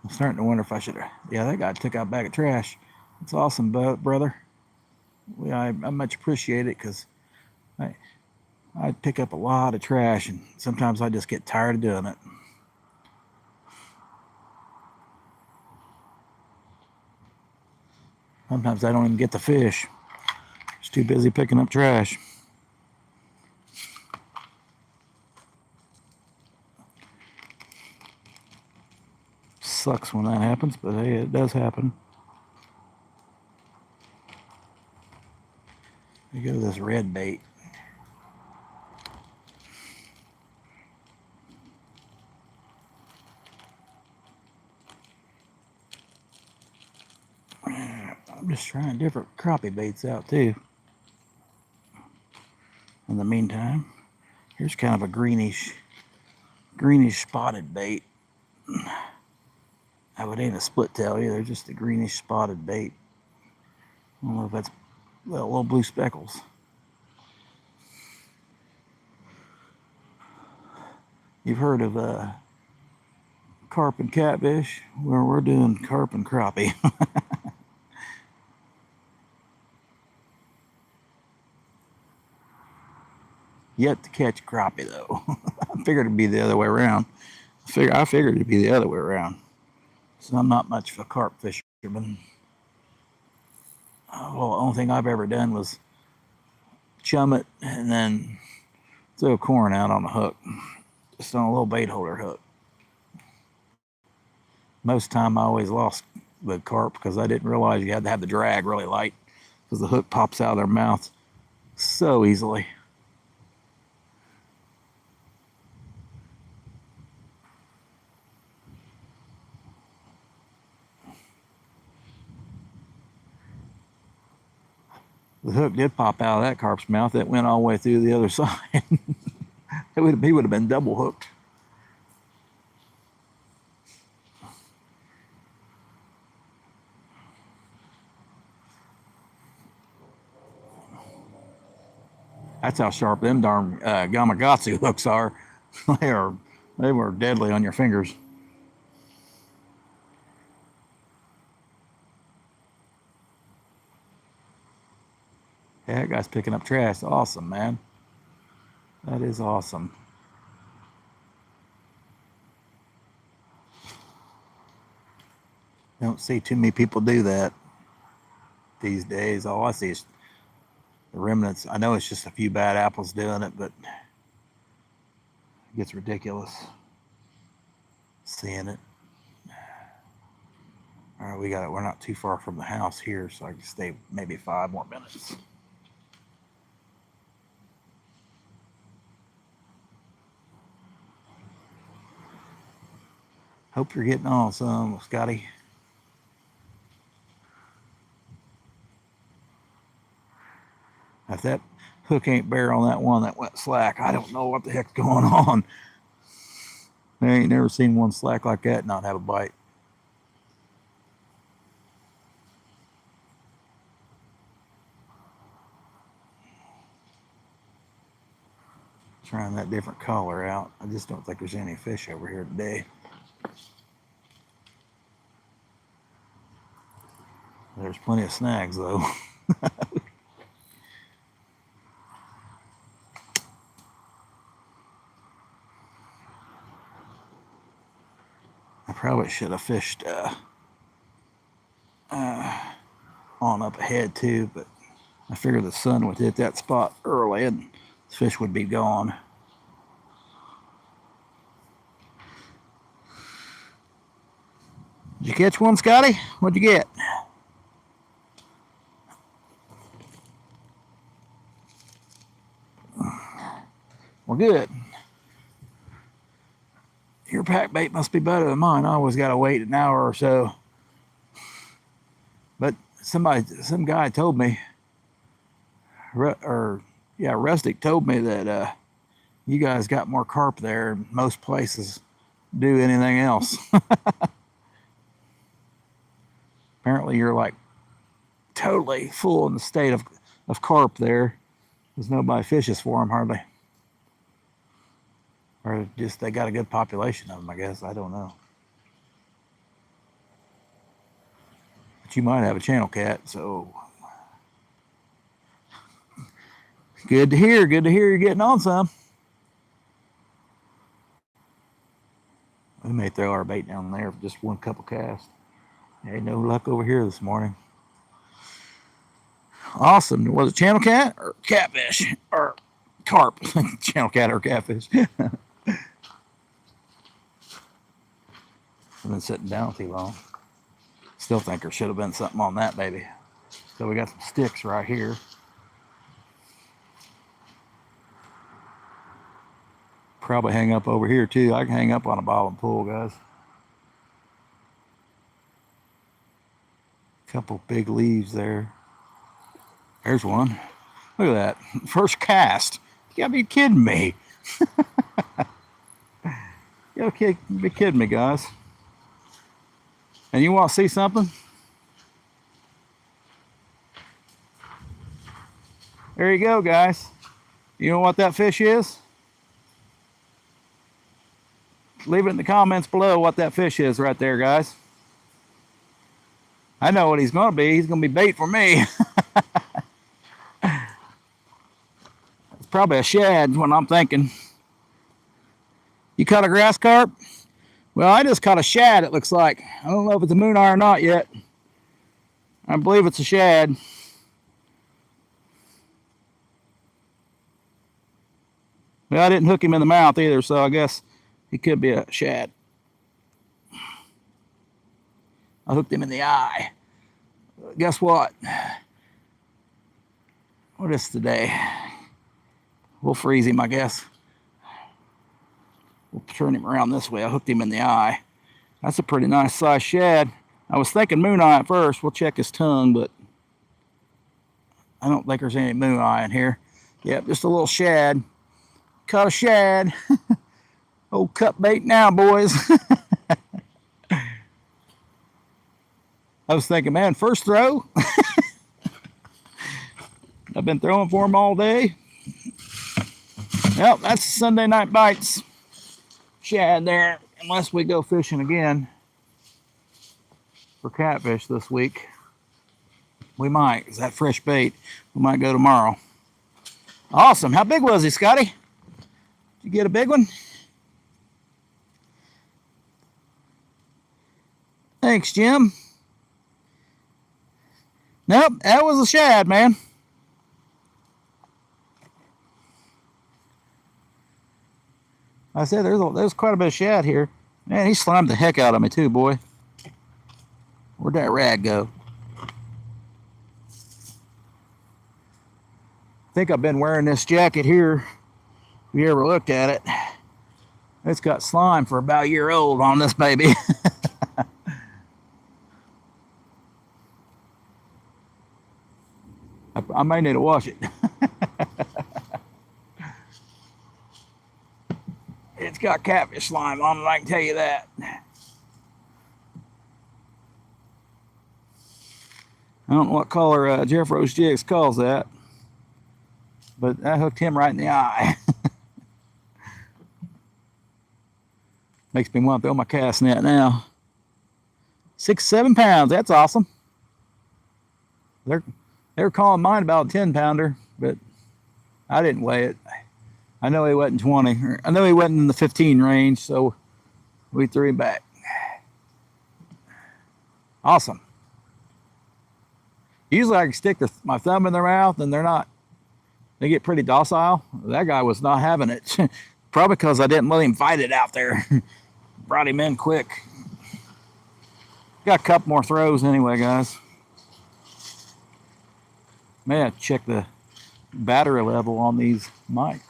I'm starting to wonder if I should have. Yeah, that guy took out a bag of trash. It's awesome, brother. I much appreciate it because I pick up a lot of trash and sometimes I just get tired of doing it. Sometimes I don't even get the fish. Just too busy picking up trash. Sucks when that happens, but hey, it does happen. You go to this red bait. I'm just trying different crappie baits out too. In the meantime, here's kind of a greenish spotted bait. It ain't a split tail either, just a greenish spotted bait. I don't know if that's little blue speckles. You've heard of carp and catfish? Well, we're doing carp and crappie. Yet to catch crappie though. I figured it'd be the other way around. I figured it'd be the other way around. So I'm not much of a carp fisherman. Well, the only thing I've ever done was chum it and then throw corn out on a hook. Just on a little bait holder hook. Most time I always lost the carp because I didn't realize you had to have the drag really light because the hook pops out of their mouth so easily. The hook did pop out of that carp's mouth. It went all the way through the other side. He would have been double hooked. That's how sharp them darn Gamakatsu hooks are. They were deadly on your fingers. Yeah, that guy's picking up trash. Awesome, man. That is awesome. Don't see too many people do that these days. All I see is the remnants. I know it's just a few bad apples doing it, but it gets ridiculous seeing it. All right, we got it. We're not too far from the house here, so I can stay maybe 5 more minutes. Hope you're getting on some, Scotty. If that hook ain't bare on that one that went slack, I don't know what the heck's going on. I ain't never seen one slack like that and not have a bite. Trying that different color out. I just don't think there's any fish over here today. There's plenty of snags though. I probably should have fished on up ahead too, but I figured the sun would hit that spot early and the fish would be gone. Did you catch one, Scotty? What'd you get? Well, good. Your pack bait must be better than mine. I always got to wait an hour or so. But some guy told me, Rustic told me that you guys got more carp there than most places do anything else. Apparently you're like totally full in the state of carp there. There's nobody fishes for them hardly. Or just they got a good population of them, I guess. I don't know. But you might have a channel cat, so good to hear. Good to hear you're getting on some. We may throw our bait down there for just one couple casts. Ain't no luck over here this morning. Awesome. Was it channel cat or catfish or carp? Channel cat or catfish. I've been sitting down too long. Still think there should have been something on that baby. So we got some sticks right here. Probably hang up over here too. I can hang up on a bob and pull, guys. Couple big leaves there. There's one. Look at that. First cast. You gotta be kidding me. You gotta be kidding me, guys. And you want to see something? There you go, guys. You know what that fish is? Leave it in the comments below what that fish is right there, guys. I know what he's going to be. He's going to be bait for me. It's probably a shad, what I'm thinking. You caught a grass carp? Well, I just caught a shad, it looks like. I don't know if it's a moon eye or not yet. I believe it's a shad. Well, I didn't hook him in the mouth either, so I guess he could be a shad. I hooked him in the eye. Guess what? What is today? We'll freeze him, I guess. We'll turn him around this way. I hooked him in the eye. That's a pretty nice size shad. I was thinking moon eye at first. We'll check his tongue, but I don't think there's any moon eye in here. Yep, just a little shad. Caught a shad. Old cut bait now, boys. I was thinking, man, first throw. I've been throwing for them all day. Well, that's Sunday night bites. Shad there, unless we go fishing again for catfish this week. We might. Is that fresh bait? We might go tomorrow. Awesome. How big was he, Scotty? Did you get a big one? Thanks, Jim. Nope, that was a shad, man. I said there's quite a bit of shad here. Man, he slimed the heck out of me too, boy. Where'd that rag go? I think I've been wearing this jacket here. If you ever looked at it, it's got slime for about a year old on this baby. I may need to wash it. It's got catfish slime on it, I can tell you that. I don't know what color Jeff Rose Jigs calls that, but that hooked him right in the eye. Makes me want to throw my cast net now. 6-7 pounds, that's awesome. They were calling mine about a 10-pounder, but I didn't weigh it. I know he wasn't 20. I know he wasn't in the 15 range, so we threw him back. Awesome. Usually I can stick my thumb in their mouth and they get pretty docile. That guy was not having it. Probably because I didn't let him fight it out there. Brought him in quick. Got a couple more throws anyway, guys. May I check the battery level on these mics.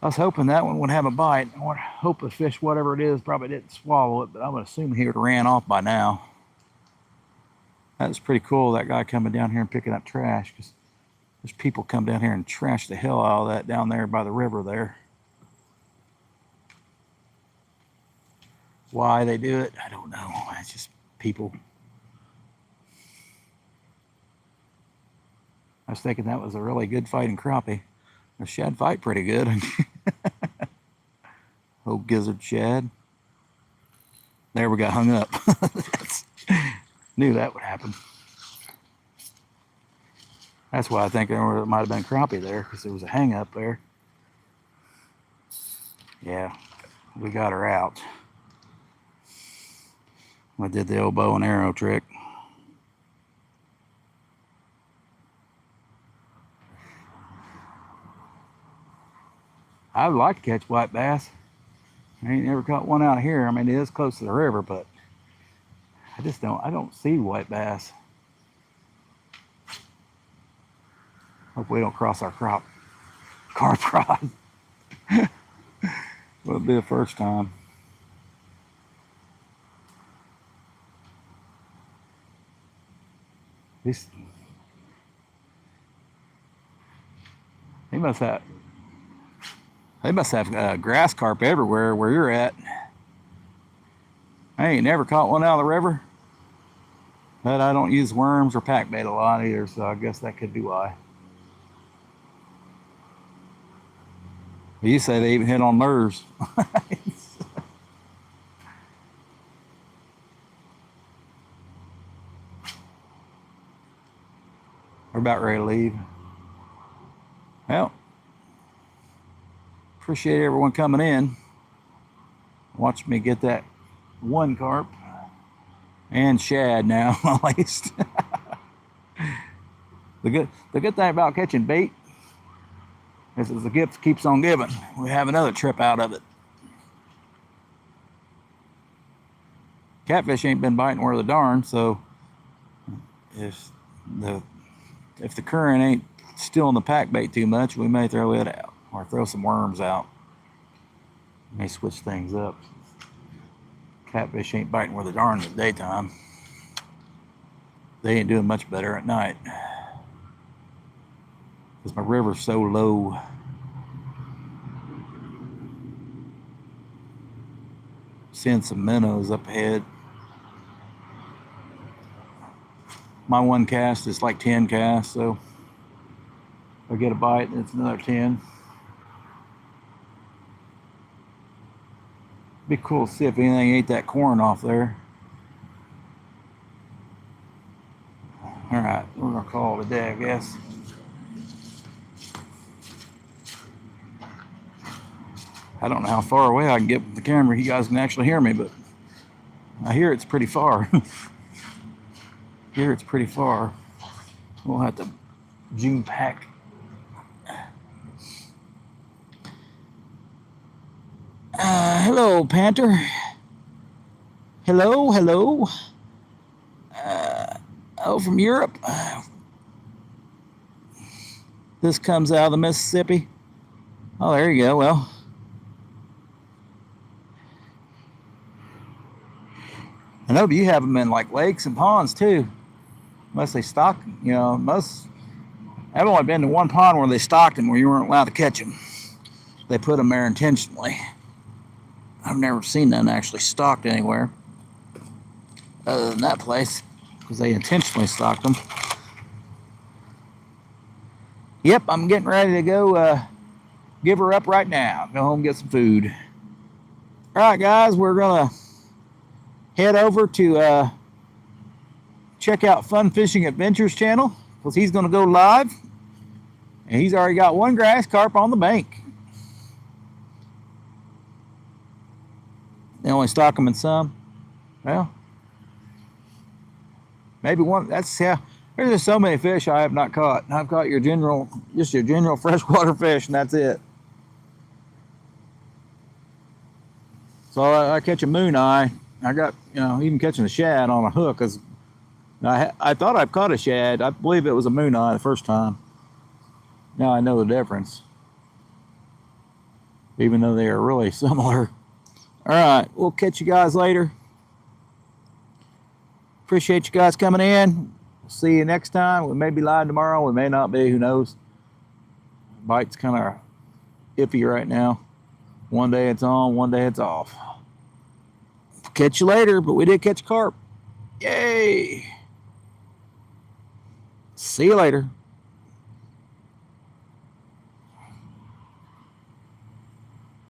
I was hoping that one would have a bite. I hope the fish, whatever it is, probably didn't swallow it, but I would assume he would have ran off by now. That's pretty cool, that guy coming down here and picking up trash, because there's people come down here and trash the hell out of that down there by the river there. Why they do it, I don't know. It's just people. I was thinking that was a really good fighting crappie. The shad fight pretty good. Old gizzard shad. There, we got hung up. Knew that would happen. That's why I think there might have been crappie there, because there was a hang up there. Yeah, we got her out. I did the old bow and arrow trick. I would like to catch white bass. I ain't never caught one out here. I mean, it is close to the river, but I don't see white bass. Hope we don't cross our carp rod. Will be the first time. They must have grass carp everywhere where you're at. I ain't never caught one out of the river, but I don't use worms or pack bait a lot either, so I guess that could be why. You say they even hit on lures. We're about ready to leave. Well, appreciate everyone coming in. Watch me get that one carp and shad now, at least. The good thing about catching bait is the gift keeps on giving. We have another trip out of it. Catfish ain't been biting worth a darn, so if the current ain't still in the pack bait too much, we may throw it out or throw some worms out. May switch things up. Catfish ain't biting worth a darn in the daytime. They ain't doing much better at night, because my river's so low. seeing some minnows up ahead. My one cast is like 10 casts, so if I get a bite, it's another 10. Be cool to see if anything ate that corn off there. All right, we're gonna call it a day, I guess. I don't know how far away I can get with the camera. You guys can actually hear me, but I hear it's pretty far. Here it's pretty far. We'll have to June pack. Hello, Panther. Hello, hello. Oh, from Europe. This comes out of the Mississippi. Oh, there you go. Well, I know you have them in like lakes and ponds too. Unless they stock, you know, I've only been to one pond where they stocked them where you weren't allowed to catch them. They put them there intentionally. I've never seen them actually stocked anywhere other than that place because they intentionally stocked them. Yep, I'm getting ready to go give her up right now. Go home and get some food. All right, guys, we're going to head over to check out Fun Fishing Adventures channel because he's going to go live. And he's already got one grass carp on the bank. They only stock them in some. Well, maybe one. That's yeah. There's just so many fish I have not caught. I've caught just your general freshwater fish, and that's it. So I catch a moon eye. I got, even catching a shad on a hook. Cause I thought I've caught a shad. I believe it was a moon eye the first time. Now I know the difference. Even though they are really similar. All right, we'll catch you guys later. Appreciate you guys coming in. We'll see you next time. We may be live tomorrow. We may not be. Who knows? Bite's kind of iffy right now. One day it's on, one day it's off. Catch you later, but we did catch carp. Yay! See you later.